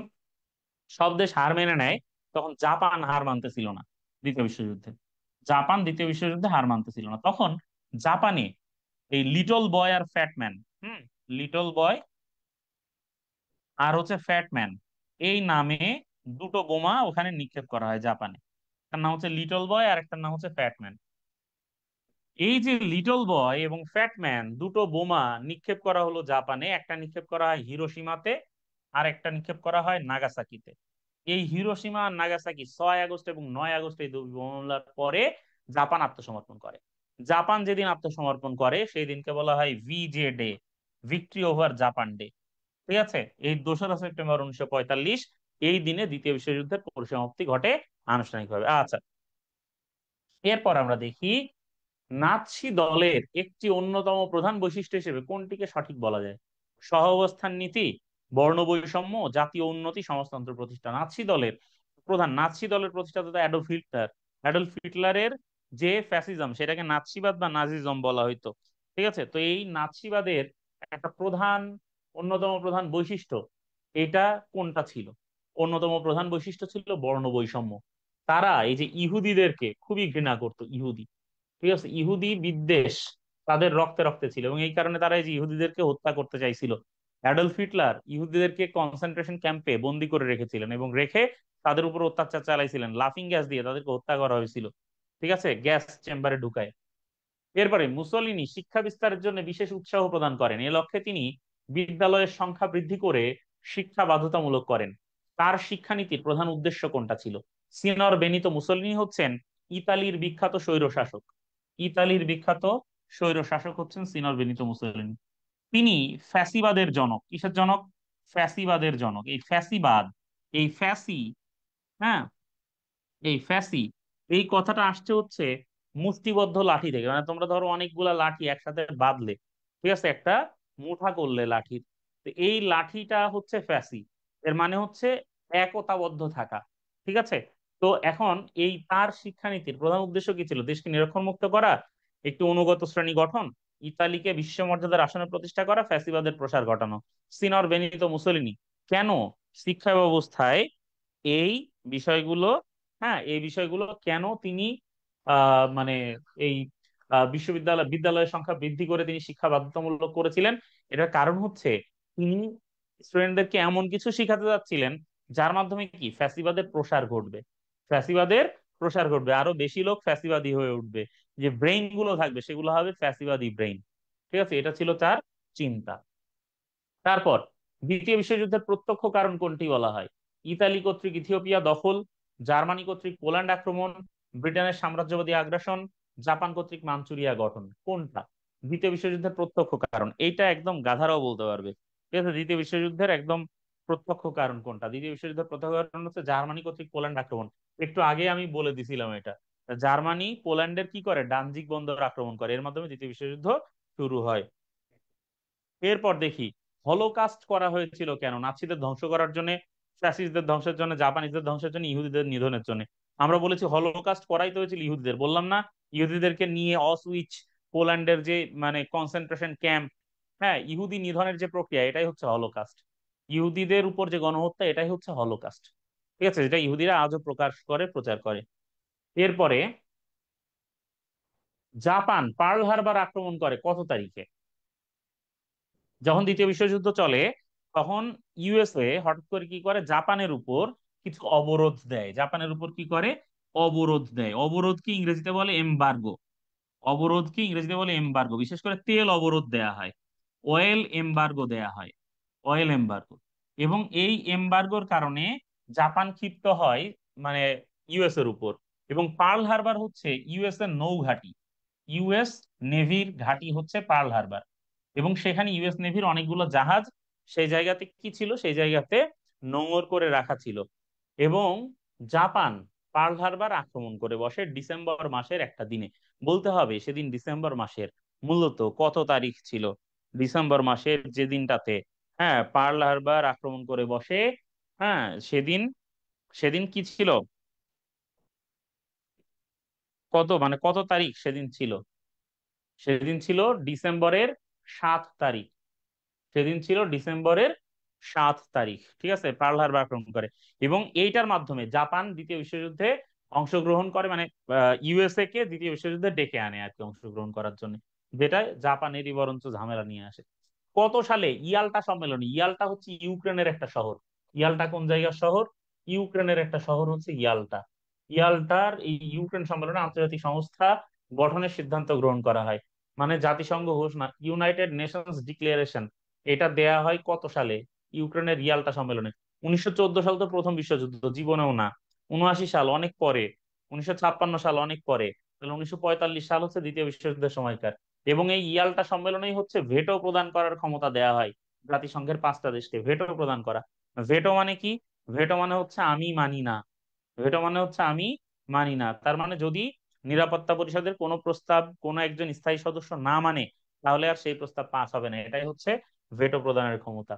সব দেশ হার মেনে নেয়, তখন জাপান হার মানতেছিল না দ্বিতীয় বিশ্বযুদ্ধে। জাপান দ্বিতীয় বিশ্বযুদ্ধে হার মানতেছিল না, তখন জাপানে এই লিটল বয় আর ফ্যাট ম্যান, হুম, লিটল বয় আর হচ্ছে ফ্যাট ম্যান, এই নামে দুটো বোমা ওখানে নিক্ষেপ করা হয় জাপানে। তার নাম হচ্ছে লিটল বয় আর একটার নাম হচ্ছে ফ্যাট ম্যান। এই যে লিটল বয় এবং ফ্যাট ম্যান দুটো বোমা নিক্ষেপ করা হলো জাপানে, একটা নিক্ষেপ করা হয় হিরোশিমাতে, আর একটা নিক্ষেপ করা হয় নাগাসাকিতে। এই হিরোশিমা আর নাগাসাকি 6 আগস্ট এবং 9 আগস্ট, এই দুই বোমা হামলার পরে জাপান আত্মসমর্পণ করে। জাপান যেদিন আত্মসমর্পণ করে সেই দিনকে বলা হয় ভিজে day, victory over Japan day. ঠিক আছে, এই 2রা সেপ্টেম্বর 1945, এই দিনে দ্বিতীয় বিশ্বযুদ্ধের পরিসমাপ্তি ঘটে আনুষ্ঠানিকভাবে। আচ্ছা, এরপর আমরা দেখি নাৎসি দলের একটি অন্যতম প্রধান বৈশিষ্ট্য হিসেবে কোনটিকে সঠিক বলা যায়? সহাবস্থান নীতি, বর্ণবৈষম্য, জাতীয় উন্নতি, সমাজতন্ত্র প্রতিষ্ঠা। নাৎসি দলের প্রতিষ্ঠাতা তো অ্যাডলফ হিটলার। অ্যাডলফ হিটলারের যে ফ্যাসিজম সেটাকে নাৎসিবাদ বা নাজিজম বলা হইতো। ঠিক আছে, তো এই নাৎসিবাদের একটা অন্যতম প্রধান বৈশিষ্ট্য এটা কোনটা ছিল? অন্যতম প্রধান বৈশিষ্ট্য ছিল বর্ণবৈষম্য। তারা এই যে ইহুদিদেরকে খুবই ঘৃণা করতো। ঠিক আছে, ইহুদি বিদ্বেষ তাদের রক্তে রক্তে ছিল, এবং এই কারণে তারা এই যে ইহুদিদেরকে হত্যা করতে চাইছিল। অ্যাডলফ হিটলার ইহুদিদেরকে কনসেন্ট্রেশন ক্যাম্পে বন্দি করে রেখেছিলেন এবং রেখে তাদের উপর অত্যাচার চালাইছিলেন, লাফিং গ্যাস দিয়ে তাদেরকে হত্যা করা হয়েছিল। ঠিক আছে, গ্যাস চেম্বারে ঢুকায়। এরপরে মুসলিনি শিক্ষা বিস্তারের জন্য বিশেষ উৎসাহ প্রদান করেন। এ লক্ষ্যে তিনি বিদ্যালয়ের সংখ্যা বৃদ্ধি করে শিক্ষা বাধ্যতামূলক করেন। তার শিক্ষানীতির প্রধান উদ্দেশ্য কোনটা ছিল? সিনর বেনিতো মুসলিনি হচ্ছেন ইতালির বিখ্যাত স্বৈরশাসক। ইতালির বিখ্যাত স্বৈরশাসক হচ্ছেন সিনর বেনিতো মুসলিনি। তিনি ফ্যাসিবাদের জনক। কিসের জনক? ফ্যাসিবাদের জনক। এই ফ্যাসি, হ্যাঁ, এই ফ্যাসি এই কথাটা আসছে হচ্ছে মুষ্টিবদ্ধ লাঠি থেকে। মানে তোমরা ধরো অনেকগুলা লাঠি একসাথে বাঁধলে, ঠিক আছে, একটা মুঠা করলে লাঠির, তো এই লাঠিটা হচ্ছে ফ্যাসি। এর মানে হচ্ছে একতাবদ্ধ থাকা। ঠিক আছে, তো এখন এই তার শিক্ষানীতির প্রধান উদ্দেশ্য কি ছিল? দেশকে নিরক্ষর মুক্ত করা, একটি অনুগত শ্রেণী গঠন, ইতালিকে বিশ্বমর্যাদার আসনে প্রতিষ্ঠা করা, ফ্যাসিবাদের প্রসার ঘটানো। সিনর বেনিতো মুসোলিনি কেন শিক্ষা ব্যবস্থায় এই বিষয়গুলো, এই বিষয়গুলো কেন তিনি মানে এই বিদ্যালয়ের সংখ্যা বৃদ্ধি করে তিনি শিক্ষা বাধ্যতামূলক করেছিলেন? এটার কারণ হচ্ছে তিনি স্টুডেন্টদেরকে এমন কিছু শিখাতে যাচ্ছিলেন যার মাধ্যমে কি ফ্যাসিবাদের প্রসার ঘটবে। ফ্যাসিবাদের প্রসার ঘটবে, আরো বেশি লোক ফ্যাসিবাদী হয়ে উঠবে, যে ব্রেইন গুলো থাকবে সেগুলো হবে ফ্যাসিবাদী ব্রেইন। ঠিক আছে, এটা ছিল তার চিন্তা। তারপর দ্বিতীয় বিশ্বযুদ্ধের প্রত্যক্ষ কারণ কোনটি বলা হয়? ইতালি কর্তৃক ইথিওপিয়া দখল, জার্মানি কর্তৃক পোল্যান্ড আক্রমণ, ব্রিটেনের সাম্রাজ্যবাদী আগ্রাসন, জাপান কর্তৃক মাঞ্চুরিয়া গঠন। কোনটা দ্বিতীয় বিশ্বযুদ্ধের প্রত্যক্ষ কারণ? এইটা একদম গাধারাও বলতে পারবে। ঠিক আছে, দ্বিতীয় বিশ্বযুদ্ধের একদম প্রত্যক্ষ কারণ কোনটা? দ্বিতীয় বিশ্বযুদ্ধের প্রত্যক্ষ কারণ হচ্ছে জার্মানি কর্তৃক পোল্যান্ড আক্রমণ। একটু আগে আমি বলে দিছিলাম এটা। জার্মানি পোল্যান্ডের কি করে, ডানজিক বন্দর আক্রমণ করে, এর মাধ্যমে দ্বিতীয় বিশ্বযুদ্ধ শুরু হয়। এরপর দেখি হলোকাস্ট করা হয়েছিল কেন? নাৎসিদের ধ্বংস করার জন্য, ফ্যাসিস্টদের ধ্বংসের জন্য, জাপানিজদের ধ্বংসের জন্য, ইহুদিদের নিধনের জন্য। আমরা বলেছি হলোকাস্ট করাই তো হয়েছিল ইহুদিদের, বললাম না? ইহুদিদেরকে নিয়ে অসউইচ, পোল্যান্ডের যে মানে কনসেন্ট্রেশন ক্যাম্প, ইহুদি নিধনের যে প্রক্রিয়া, এটাই হচ্ছে হলোকাস্ট। ইহুদিদের উপর যে গণহত্যা, এটাই হচ্ছে হলোকাস্ট। ঠিক আছে, যেটা ইহুদিরা আজও প্রকাশ করে, প্রচার করে। এরপরে জাপান পার্ল হারবার আক্রমণ করে কত তারিখে? যখন দ্বিতীয় বিশ্বযুদ্ধ চলে তখন ইউএসএ হঠাৎ করে কি করে, জাপানের উপর কিছু অবরোধ দেয়। জাপানের উপর কি করে? অবরোধ দেয়। অবরোধ কি ইংরেজিতে বলে? এমবার্গো। অবরোধ কি ইংরেজিতে বলে? এমবার্গো। বিশেষ করে তেল অবরোধ দেয়া হয়, অয়েল এমবার্গো দেয়া হয়, অয়েল এমবার্গো। এবং এই এমবার্গোর কারণে জাপান ক্ষিপ্ত হয় মানে ইউএস এর উপর। এবং পার্ল হারবার হচ্ছে ইউএস এর নৌঘাঁটি। ইউএস নেভির ঘাঁটি হচ্ছে পার্ল হারবার, এবং সেখানে ইউএস নেভির অনেকগুলো জাহাজ সেই জায়গাতে কি ছিল, সেই জায়গাতে নোঙর করে রাখা ছিল। এবং জাপান পার্ল হারবার আক্রমণ করে বসে ডিসেম্বর মাসের একটা দিনে। বলতে হবে সেদিন ডিসেম্বর মাসের মূলত কত তারিখ ছিল? ডিসেম্বর মাসের যে দিনটাতে পার্ল হারবার আক্রমণ করে বসে, সেদিন, সেদিন কি ছিল, কত তারিখ সেদিন ছিল? সেদিন ছিল ডিসেম্বরের 7 তারিখ। সেদিন ছিল ডিসেম্বরের 7 তারিখ। ঠিক আছে, পার্ল হারবার আক্রমণ করে। এবং এইটার মাধ্যমে জাপান দ্বিতীয় বিশ্বযুদ্ধে অংশগ্রহণ করে, মানে ইউএসএ কে দ্বিতীয় বিশ্বযুদ্ধে ডেকে আনে আর কি অংশগ্রহণ করার জন্য, যেটা জাপানেরই বরঞ্চ ঝামেলা নিয়ে আসে। কত সালে ইয়াল্টা সম্মেলনে? ইয়াল্টা হচ্ছে ইউক্রেনের একটা শহর। ইয়াল্টা কোন জায়গার শহর? ইউক্রেনের একটা শহর হচ্ছে ইয়াল্টা। ইয়াল্টার এই ইউক্রেন সম্মেলনে আন্তর্জাতিক সংস্থা গঠনের সিদ্ধান্ত গ্রহণ করা হয়। মানে জাতিসংঘ ঘোষণা, ইউনাইটেড নেশনস ডিক্লারেশন, এটা দেয়া হয় কত সালে? ইউক্রেনের রিয়ালটা সম্মেলনে। 1914 সাল তো প্রথম বিশ্বযুদ্ধ, জীবনেও না। 79 সাল অনেক পরে। 1956 সাল অনেক পরে। তাহলে 1945 সাল হচ্ছে দ্বিতীয় বিশ্বযুদ্ধের সময়কার। এবং এই ইয়াল্টা সম্মেলনেই হচ্ছে ভেটো প্রদান করার ক্ষমতা দেয়া হয় জাতিসংঘের 5টা দেশকে, ভেটো প্রদান করা। ভেটো মানে কি? ভেটো মানে হচ্ছে আমি মানি না। ভেটো মানে হচ্ছে আমি মানি না। তার মানে যদি নিরাপত্তা পরিষদের কোনো প্রস্তাব কোনো একজন স্থায়ী সদস্য না মানে, তাহলে আর সেই প্রস্তাব পাস হবে না। এটাই হচ্ছে ভেটো প্রদানের ক্ষমতা।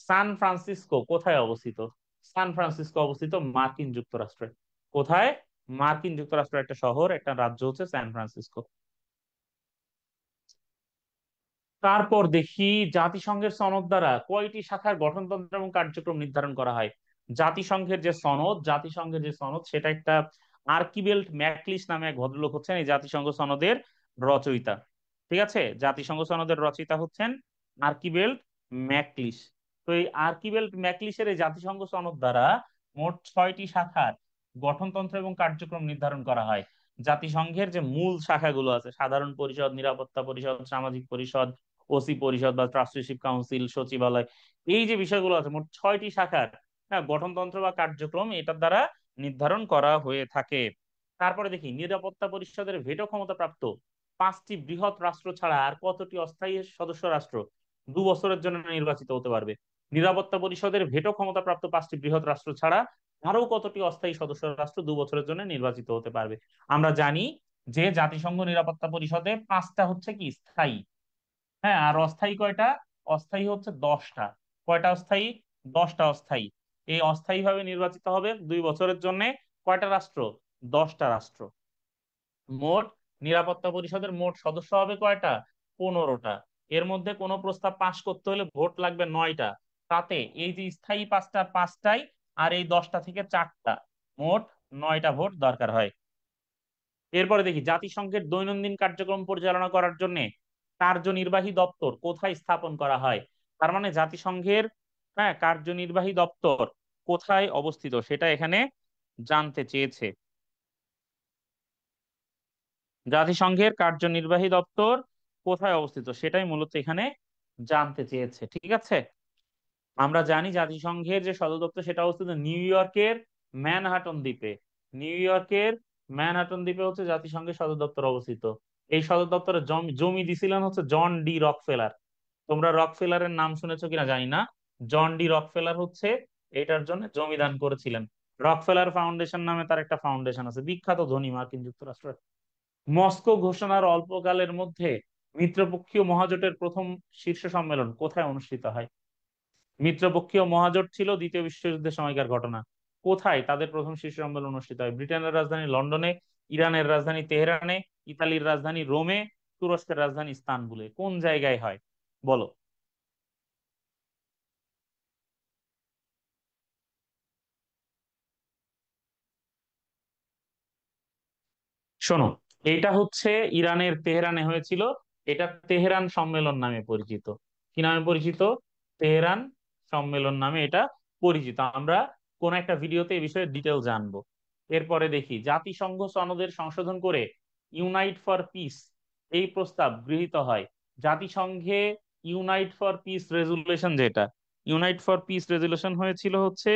সান ফ্রান্সিসকো কোথায় অবস্থিত? সান ফ্রান্সিসকো অবস্থিত মার্কিন যুক্তরাষ্ট্রে। কোথায়? মার্কিন যুক্তরাষ্ট্রের একটা শহর, একটা রাজ্য হচ্ছে সান ফ্রান্সিসকো। তারপর দেখি জাতিসংঘের সনদ দ্বারা কয়টি শাখার গঠনতন্ত্র এবং কার্যক্রম নির্ধারণ করা হয়। জাতিসংঘের যে সনদ সেটা একটা আর্কিবেল্ট ম্যাকলিস নামে এক ভদ্রলোক হচ্ছেন এই জাতিসংঘ সনদের রচয়িতা। ঠিক আছে, জাতিসংঘ সনদের রচয়িতা হচ্ছেন আর্কিবেল্ট ম্যাকলিস। তো এই আর্কিবেল্ট ম্যাকলিসের এই জাতিসংঘ সনদ দ্বারা মোট 6টি শাখার গঠনতন্ত্র এবং কার্যক্রম নির্ধারণ করা হয়। জাতিসংঘের যে মূল শাখাগুলো আছে, সাধারণ পরিষদ, নিরাপত্তা পরিষদ, সামাজিক পরিষদ, ওসি পরিষদ বা ট্রাস্টিশিপ কাউন্সিল, সচিবালয়, এই যে বিষয়গুলো আছে মোট 6টি শাখার, হ্যাঁ, গঠনতন্ত্র বা কার্যক্রম এটার দ্বারা নির্ধারণ করা হয়ে থাকে। তারপরে দেখি নিরাপত্তা পরিষদের ভেটো ক্ষমতা প্রাপ্ত 5টি বৃহৎ রাষ্ট্র ছাড়া আর কতটি অস্থায়ী সদস্য রাষ্ট্র 2 বছরের জন্য নির্বাচিত হতে পারবে? নিরাপত্তা পরিষদের ভেটো ক্ষমতা প্রাপ্ত 5টি বৃহৎ রাষ্ট্র ছাড়া আরো কতটি অস্থায়ী সদস্য রাষ্ট্র 2 বছরের জন্য নির্বাচিত হতে পারবে? আমরা জানি যে জাতিসংঘ নিরাপত্তা পরিষদে 5টা হচ্ছে কি স্থায়ী, হ্যাঁ, আর অস্থায়ী কয়টা? অস্থায়ী হচ্ছে 10টা। কয়টা অস্থায়ী? 10টা অস্থায়ী। এই অস্থায়ী ভাবে নির্বাচিত হবে 2 বছরের জন্য কয়টা রাষ্ট্র? 10টা রাষ্ট্র। মোট নিরাপত্তা পরিষদের মোট সদস্য হবে কয়টা? 15টা। এর মধ্যে কোনো প্রস্তাব পাশ করতে হলে ভোট লাগবে 9টা। তাতে এই যে স্থায়ী 5টা, 5টাই, আর এই 10টা থেকে 4টা, মোট 9টা ভোট দরকার হয়। এরপরে দেখি জাতিসংঘের দৈনন্দিন কার্যক্রম পরিচালনা করার জন্য কার্যনির্বাহী দপ্তর কোথায় স্থাপন করা হয়? তার মানে জাতিসংঘের, হ্যাঁ, কার্যনির্বাহী দপ্তর কোথায় অবস্থিত সেটা এখানে জানতে চেয়েছে। জাতিসংঘের কার্যনির্বাহী দপ্তর কোথায় অবস্থিত সেটাই মূলত এখানে জানতে চেয়েছে। ঠিক আছে, আমরা জানি জাতিসংঘের যে সদর দপ্তর সেটা অবস্থিত নিউ ইয়র্কের ম্যানহাটন দ্বীপে। নিউ ইয়র্কের ম্যানহাটন দ্বীপে হচ্ছে জাতিসংঘের সদর দপ্তর অবস্থিত। এই সদর দপ্তরে জমি জমি দিছিলেন হচ্ছে জন ডি রকফেলার। তোমরা রকফেলারের নাম শুনেছো কিনা জানি না। জন ডি রকফেলার হচ্ছে এটার জন্য জমিদান করেছিলেন। রকফেলার ফাউন্ডেশন নামে তার একটা ফাউন্ডেশন আছে, বিখ্যাত ধনী মার্কিন যুক্তরাষ্ট্রের। মস্কো ঘোষণার অল্পকালের মধ্যে মিত্রপক্ষীয় মহাজোটের প্রথম শীর্ষ সম্মেলন কোথায় অনুষ্ঠিত হয়? মিত্রপক্ষীয় মহাজোট ছিল দ্বিতীয় বিশ্বযুদ্ধের সময়কার ঘটনা। কোথায় তাদের প্রথম শীর্ষ সম্মেলন অনুষ্ঠিত হয়? ব্রিটেনের রাজধানী লন্ডনে, ইরানের রাজধানী তেহরানে, ইতালির রাজধানী রোমে, তুরস্কের রাজধানী ইস্তানবুলে। কোন জায়গায় হয় বলো? শোনো, এটা হচ্ছে ইরানের তেহরানে হয়েছিল। এটা তেহরান সম্মেলন নামে পরিচিত। কি নামে পরিচিত? তেহরান সম্মেলন নামে এটা পরিচিত। আমরা কোন একটা ভিডিওতে এই বিষয়ে ডিটেল জানবো। এরপরে দেখি জাতিসংঘ সনদের সংশোধন করে ইউনাইট ফর পিস এই প্রস্তাব গৃহীত হয়। জাতিসংঘে ইউনাইট ফর পিস রেজুলেশন, যেটা ইউনাইট ফর পিস রেজুলেশন হয়েছিল হচ্ছে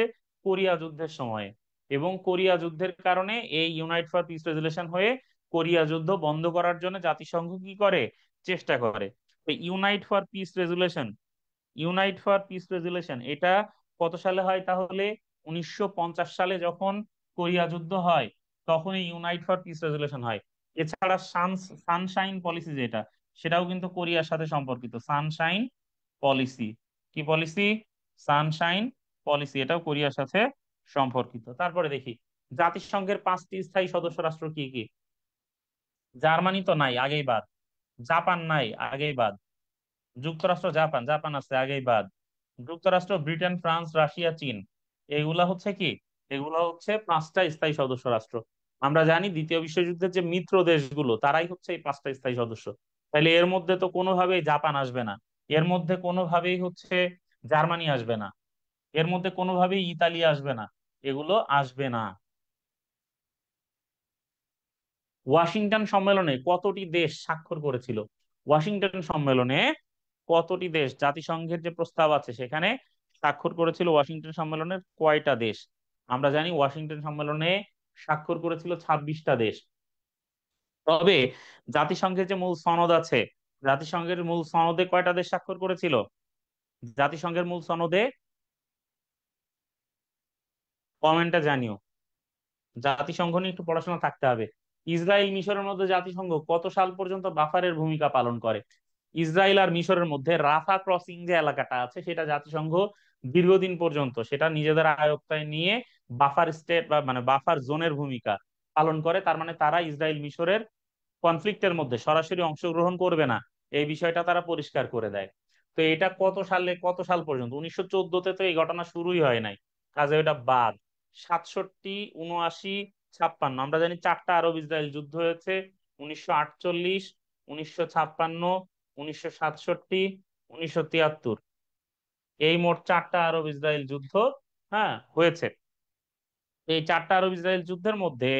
কোরিয়া যুদ্ধের সময়ে, এবং কোরিয়া যুদ্ধের কারণে এই ইউনাইট ফর পিস রেজুলেশন হয়ে কোরিয়া যুদ্ধ বন্ধ করার জন্য জাতিসংঘ কি করে? চেষ্টা করে। তো ইউনাইট ফর পিস রেজুলেশন এটা কত সালে হয় তাহলে? 1950 সালে যখন কোরিয়া যুদ্ধ হয় তখন এই ইউনাইট ফর পিস রেজুলেশন হয়। এছাড়া সানশাইন পলিসি যেটা, সেটাও কিন্তু কোরিয়ার সাথে সম্পর্কিত। সানশাইন পলিসি, কি পলিসি? সানশাইন পলিসি, এটাও কোরিয়ার সাথে সম্পর্কিত। তারপরে দেখি জাতিসংঘের 5টি স্থায়ী সদস্য রাষ্ট্র কি কি? জার্মানি তো নাই, আগেই বাদ। জাপান নাই, আগেই বাদ। যুক্তরাষ্ট্র, জাপান, জাপান আছে, আগেই বাদ। যুক্তরাষ্ট্র, ব্রিটেন, ফ্রান্স, রাশিয়া, চীন, এগুলা হচ্ছে কি? এগুলা হচ্ছে 5টা স্থায়ী সদস্য রাষ্ট্র। আমরা জানি দ্বিতীয় বিশ্বযুদ্ধের যে মিত্র দেশগুলো তারাই হচ্ছে এই 5টা স্থায়ী সদস্য। তাহলে এর মধ্যে তো কোনোভাবেই জাপান আসবে না, এর মধ্যে কোনোভাবেই হচ্ছে জার্মানি আসবে না, এর মধ্যে কোনোভাবেই ইতালি আসবে না, এগুলো আসবে না। ওয়াশিংটন সম্মেলনে কতটি দেশ স্বাক্ষর করেছিল? ওয়াশিংটন সম্মেলনে কতটি দেশ, জাতিসংঘের যে প্রস্তাব আছে সেখানে স্বাক্ষর করেছিল ওয়াশিংটন সম্মেলনের কয়টা দেশ? আমরা জানি ওয়াশিংটন সম্মেলনে স্বাক্ষর করেছিল 26টা দেশ। তবে জাতিসংঘের যে মূল সনদ আছে, জাতিসংঘের মূল সনদে কয়টা দেশ স্বাক্ষর করেছিল? জাতিসংঘের মূল সনদে কমেন্টটা জানিও। জাতিসংঘ নিয়ে একটু পড়াশোনা থাকতে হবে। ইসরায়েল মিশরের মধ্যে জাতিসংঘ কত সাল পর্যন্ত বাফারের ভূমিকা পালন করে? ইসরায়েল আর মিশরের মধ্যে রাফা ক্রসিং যে এলাকাটা আছে সেটা জাতিসংঘ দীর্ঘদিন পর্যন্ত সেটা নিজেদের আয়ত্তায় নিয়ে বাফার স্টেট বা মানে বাফার জোনের ভূমিকা পালন করে। তার মানে তারা ইসরায়েল মিশরের কনফ্লিক্টের মধ্যে সরাসরি অংশগ্রহণ করবে না, এই বিষয়টা তারা পরিষ্কার করে দেয়। তো এটা কত সালে কত সাল পর্যন্ত? 1914-তে তো এই ঘটনা শুরুই হয় নাই, কাজে ওটা বাদ। 67, 79, 56, আমরা জানি চারটা আরব ইসরায়েল যুদ্ধ হয়েছে: 1948, 1956, 1967, 1973। এই মোট চারটা আরব ইসরায়েল যুদ্ধ, হ্যাঁ, হয়েছে। এই চারটা আরব ইসরায়েল যুদ্ধের মধ্যে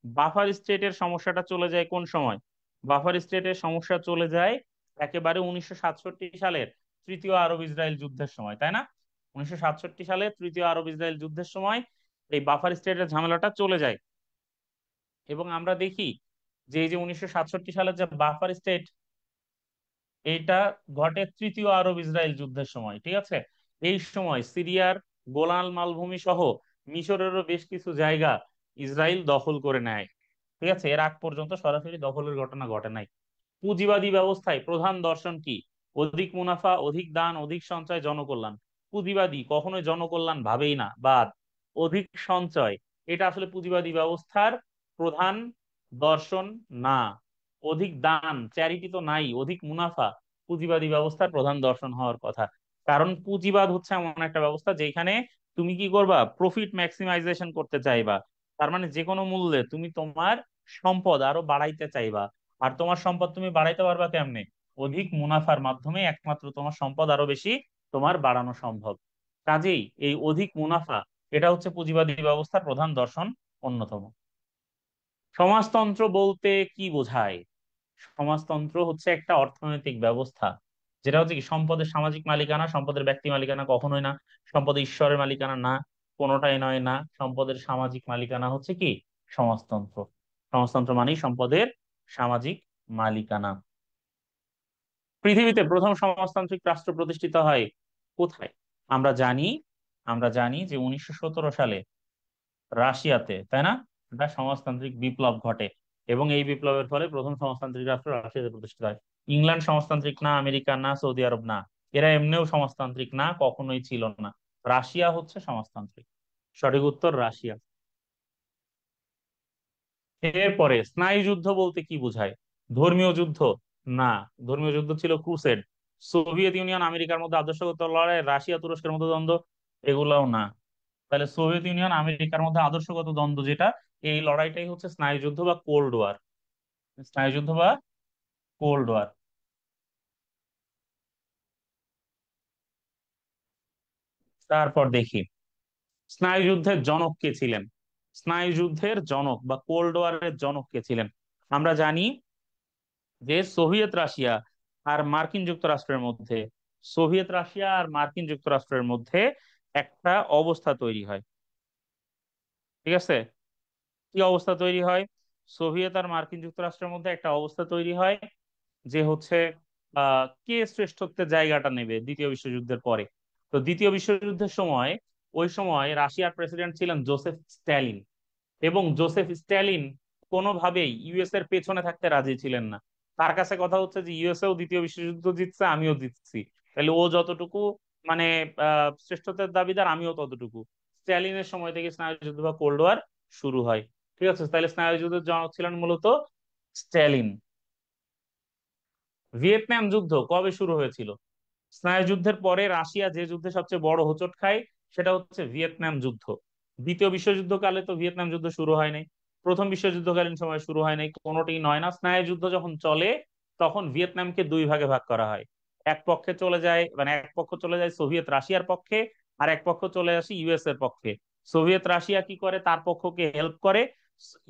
বাফার স্টেটের সমস্যাটা চলে যায় কোন সময়? বাফার স্টেটের সমস্যা চলে যায় একেবারে 1967 সালের তৃতীয় আরব ইসরায়েল যুদ্ধের সময়, তাই না? 1967 সালে তৃতীয় আরব ইসরায়েল যুদ্ধের সময় এই বাফার স্টেটের ঝামেলাটা চলে যায়। এবং আমরা দেখি যে এই যে 1967 সালের যে বাফার স্টেট, এইটা ঘটে তৃতীয় আরব ইসরায়েল যুদ্ধের সময়, ঠিক আছে? এই সময় সিরিয়ার গোলান মালভূমি সহ মিশরেরও বেশ কিছু জায়গা ইসরায়েল দখল করে নেয়, ঠিক আছে? এর আগ পর্যন্ত সরাসরি দখলের ঘটনা ঘটে নাই। পুঁজিবাদী ব্যবস্থায় প্রধান দর্শন কি? অধিক মুনাফা, অধিক দান, অধিক সঞ্চয়, জনকল্যাণ। পুঁজিবাদী কখনোই জনকল্যাণ ভাবেই না, বাদ। অধিক সঞ্চয়, এটা আসলে পুঁজিবাদী ব্যবস্থার প্রধান দর্শন না। অধিক দান, চ্যারিটি তো নাই। অধিক মুনাফা পুঁজিবাদী ব্যবস্থার প্রধান দর্শন হওয়ার কথা। কারণ পুঁজিবাদ হচ্ছে এমন একটা ব্যবস্থা যেখানে তুমি কি করবা? প্রফিট ম্যাক্সিমাইজেশন করতে চাইবা। তার মানে যে কোনো মূল্যে তুমি তোমার সম্পদ আরো বাড়াইতে চাইবা। আর তোমার সম্পদ তুমি বাড়াইতে পারবা কেমনে? অধিক মুনাফার মাধ্যমে একমাত্র তোমার সম্পদ আরো বেশি তোমার বাড়ানো সম্ভব। কাজেই এই অধিক মুনাফা, এটা হচ্ছে পুঁজিবাদী ব্যবস্থার প্রধান দর্শন অন্যতম। সমাজতন্ত্র বলতে কি বোঝায়? সমাজতন্ত্র হচ্ছে একটা অর্থনৈতিক ব্যবস্থা যেটা হচ্ছে কি সম্পদের সামাজিক মালিকানা, সম্পদের ব্যক্তি মালিকানা কখনোই না। সম্পদের ঈশ্বরের মালিকানা না, কোনোটাই নয় না। সম্পদের সামাজিক মালিকানা হচ্ছে কি সমাজতন্ত্র। সমাজতন্ত্র মানেই সম্পদের সামাজিক মালিকানা। পৃথিবীতে প্রথম সমাজতান্ত্রিক রাষ্ট্র প্রতিষ্ঠিত হয় কোথায়? আমরা জানি আমরা জানি যে 1917 সালে রাশিয়াতে, তাই না? একটা সমাজতান্ত্রিক বিপ্লব ঘটে এবং এই বিপ্লবের ফলে প্রথম সমাজতান্ত্রিক রাষ্ট্র রাশিয়াতে প্রতিষ্ঠিত হয়। ইংল্যান্ড সমাজতান্ত্রিক না, আমেরিকা না, সৌদি আরব না। এরা এমনিও সমাজতান্ত্রিক না, কখনোই ছিল না। রাশিয়া হচ্ছে সমাজতান্ত্রিক। সঠিক উত্তর রাশিয়া। এরপরে স্নায়ুযুদ্ধ বলতে কি বোঝায়? ধর্মীয় যুদ্ধ? না, ধর্মীয় যুদ্ধ ছিল ক্রুসেড। সোভিয়েত ইউনিয়ন আমেরিকার মধ্যে আদর্শগত লড়াই, রাশিয়া তুরস্কের মধ্যে দ্বন্দ্ব, এগুলাও না। তাহলে সোভিয়েত ইউনিয়ন আমেরিকার মধ্যে আদর্শগত দ্বন্দ্ব যেটা, এই লড়াইটাই হচ্ছে স্নায়ুযুদ্ধ বা কোল্ড ওয়ার। স্নায়ুযুদ্ধ বা কোল্ড ওয়ার। তারপর দেখি স্নায়ুযুদ্ধের জনক কে ছিলেন? স্নায়ুযুদ্ধের জনক বা কোল্ড ওয়ারের জনক কে ছিলেন? আমরা জানি যে সোভিয়েত রাশিয়া আর মার্কিন যুক্তরাষ্ট্রের মধ্যে, সোভিয়েত রাশিয়া আর মার্কিন যুক্তরাষ্ট্রের মধ্যে একটা অবস্থা তৈরি হয়, ঠিক আছে? কি অবস্থা তৈরি হয়? সোভিয়েত আর মার্কিন যুক্তরাষ্ট্রের মধ্যে একটা অবস্থা তৈরি হয় যে হচ্ছে কে শ্রেষ্ঠত্বের জায়গাটা নেবে দ্বিতীয় বিশ্বযুদ্ধের পরে। তো দ্বিতীয় বিশ্বযুদ্ধের সময়, ওই সময় রাশিয়ার প্রেসিডেন্ট ছিলেন জোসেফ স্ট্যালিন। এবং জোসেফ স্ট্যালিন কোনোভাবেই ইউএস এর পেছনে থাকতে রাজি ছিলেন না। তার কাছে কথা হচ্ছে যে ইউএসএও দ্বিতীয় বিশ্বযুদ্ধ জিতছে, আমিও জিতছি, তাহলে ও যতটুকু মানে শ্রেষ্ঠত্বের দাবিদার, আমিও ততটুকু। স্ট্যালিনের সময় থেকে স্নায়ুযুদ্ধ বা কোল্ড ওয়ার শুরু হয়, ঠিক আছে? তাহলে স্নায়ুযুদ্ধের জনক ছিলেন মূলত স্ট্যালিন। ভিয়েতনাম যুদ্ধ কবে শুরু হয়েছিল? স্নায়ুযুদ্ধের পরে রাশিয়া যে যুদ্ধে সবচেয়ে বড় হোঁচট খায় সেটা হচ্ছে ভিয়েতনাম যুদ্ধ। দ্বিতীয় বিশ্বযুদ্ধকালে তো ভিয়েতনাম যুদ্ধ শুরু হয় নাই, প্রথম বিশ্বযুদ্ধকালীন সময় শুরু হয় নাই, কোনোটি নয় না। স্নায়ুযুদ্ধ যখন চলে তখন ভিয়েতনামকে দুই ভাগে ভাগ করা হয়। এক পক্ষে চলে যায়, মানে এক পক্ষ চলে যায় সোভিয়েত রাশিয়ার পক্ষে, আর এক পক্ষ চলে আসে ইউএস এর পক্ষে। সোভিয়েত রাশিয়া কি করে? তার পক্ষকে হেল্প করে।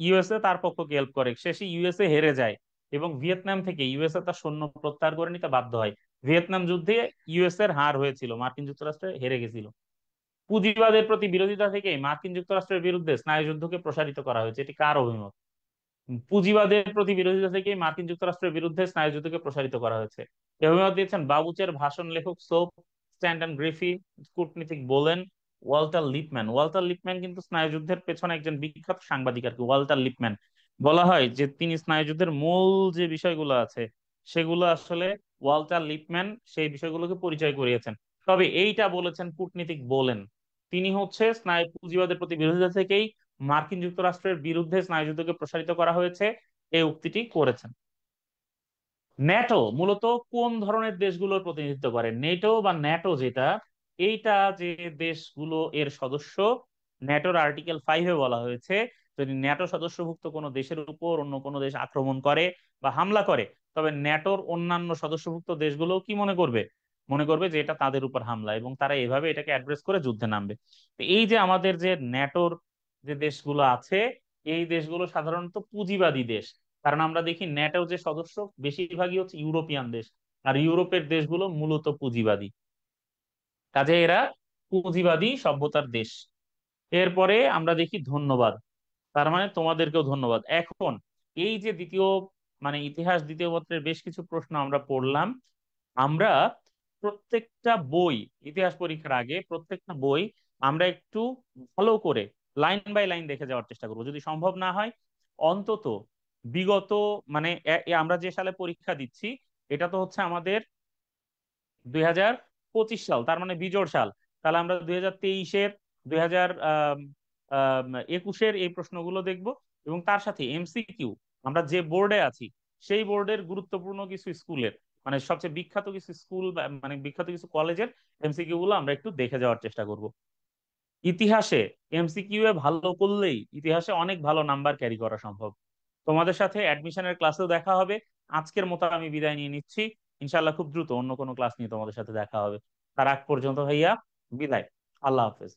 ইউএসএ তার পক্ষকে হেল্প করে, শেষে ইউএসএ হেরে যায় এবং ভিয়েতনাম থেকে ইউএসএ তার সৈন্য প্রত্যাহার করে নিতে বাধ্য হয়। ভিয়েতনাম যুদ্ধে ইউএস এর হার হয়েছিল, মার্কিন যুক্তরাষ্ট্র হেরে গেছিল। পুঁজিবাদের প্রতি বিরোধিতা থেকে মার্কিন যুক্তরাষ্ট্রের বিরুদ্ধে স্নায়ুযুদ্ধকে প্রসারিত করা হয়েছে, এটি কার অভিমত? পুঁজিবাদের প্রতি বিরোধিতা থেকে মার্কিন যুক্তরাষ্ট্রের বিরুদ্ধে স্নায়ুযুদ্ধকে প্রসারিত করা হয়েছে। এই অভিমত দিয়েছেন বাবুচের ভাষণ লেখক সোপ, স্ট্যান্টন গ্রিফি, কূটনীতিক বোলেন, ওয়াল্টার লিপম্যান। ওয়াল্টার লিপম্যান কিন্তু স্নায়ুযুদ্ধের পেছনে একজন বিখ্যাত সাংবাদিক আর কি, ওয়াল্টার লিপম্যান। বলা হয় যে তিনি স্নায়ুযুদ্ধের মূল যে বিষয়গুলো আছে সেগুলো আসলে ওয়াল্টার লিপম্যান সেই বিষয়গুলোকে পরিচয় করিয়েছেন। তবে এইটা বলেছেন কূটনীতিক বলেন, তিনি হচ্ছে স্নায়ু পুঁজিবাদের প্রতি বিরোধিতা থেকেই মার্কিন যুক্তরাষ্ট্রের বিরুদ্ধে স্নায়ুযুদ্ধকে প্রসারিত করা হয়েছে এই উক্তিটি করেছেন। ন্যাটো মূলত কোন ধরনের দেশগুলোর প্রতিনিধিত্ব করে? নেটো বা ন্যাটো যেটা, এইটা যে দেশগুলো এর সদস্য, ন্যাটোর আর্টিকেল 5-এ বলা হয়েছে যদি ন্যাটো সদস্যভুক্ত কোনো দেশের উপর অন্য কোনো দেশ আক্রমণ করে বা হামলা করে, তবে ন্যাটোর অন্যান্য সদস্যভুক্ত দেশগুলো কি মনে করবে? মনে করবে যে এটা তাদের উপর হামলা, এবং তারা এভাবে এটাকে অ্যাড্রেস করে যুদ্ধে নামবে। তো এই যে আমাদের যে ন্যাটোর যে দেশগুলো আছে, এই দেশগুলো সাধারণত পুঁজিবাদী দেশ। কারণ আমরা দেখি ন্যাটো যে সদস্য বেশিরভাগই হচ্ছে ইউরোপিয়ান দেশ, আর ইউরোপের দেশগুলো মূলত পুঁজিবাদী, কাজে এরা পুঁজিবাদী সভ্যতার দেশ। এরপরে আমরা দেখি ধন্যবাদ, তার মানে তোমাদেরকেও ধন্যবাদ। এখন এই যে দ্বিতীয় মানে ইতিহাস দ্বিতীয় পত্রের বেশ কিছু প্রশ্ন আমরা পড়লাম, আমরা প্রত্যেকটা বই, ইতিহাস পরীক্ষার আগে প্রত্যেকটা বই আমরা একটু ভালো করে লাইন বাই লাইন দেখে যাওয়ার চেষ্টা করবো, যদি সম্ভব না হয় অন্তত বিগত মানে আমরা যে সালে পরীক্ষা দিচ্ছি, এটা তো হচ্ছে আমাদের 2025 সাল, তার মানে বিজোড় সাল। তাহলে আমরা 2023-এর, 2021-এর এই প্রশ্নগুলো দেখব, এবং তার সাথে এমসিকিউ আমরা যে বোর্ডে আছি সেই বোর্ডের গুরুত্বপূর্ণ কিছু স্কুলের মানে সবচেয়ে বিখ্যাত কিছু স্কুল বা মানে বিখ্যাত কিছু কলেজের এমসিকিউ গুলো আমরা একটু দেখে যাওয়ার চেষ্টা করব। ইতিহাসে এমসিকিউ এ ভালো করলেই ইতিহাসে অনেক ভালো নাম্বার ক্যারি করা সম্ভব। তোমাদের সাথে অ্যাডমিশনের ক্লাসেও দেখা হবে। আজকের মতো আমি বিদায় নিয়ে নিচ্ছি। ইনশাল্লাহ খুব দ্রুত অন্য কোনো ক্লাস নিয়ে তোমাদের সাথে দেখা হবে। তার আগ পর্যন্ত ভাইয়া বিদায়। আল্লাহ হাফেজ।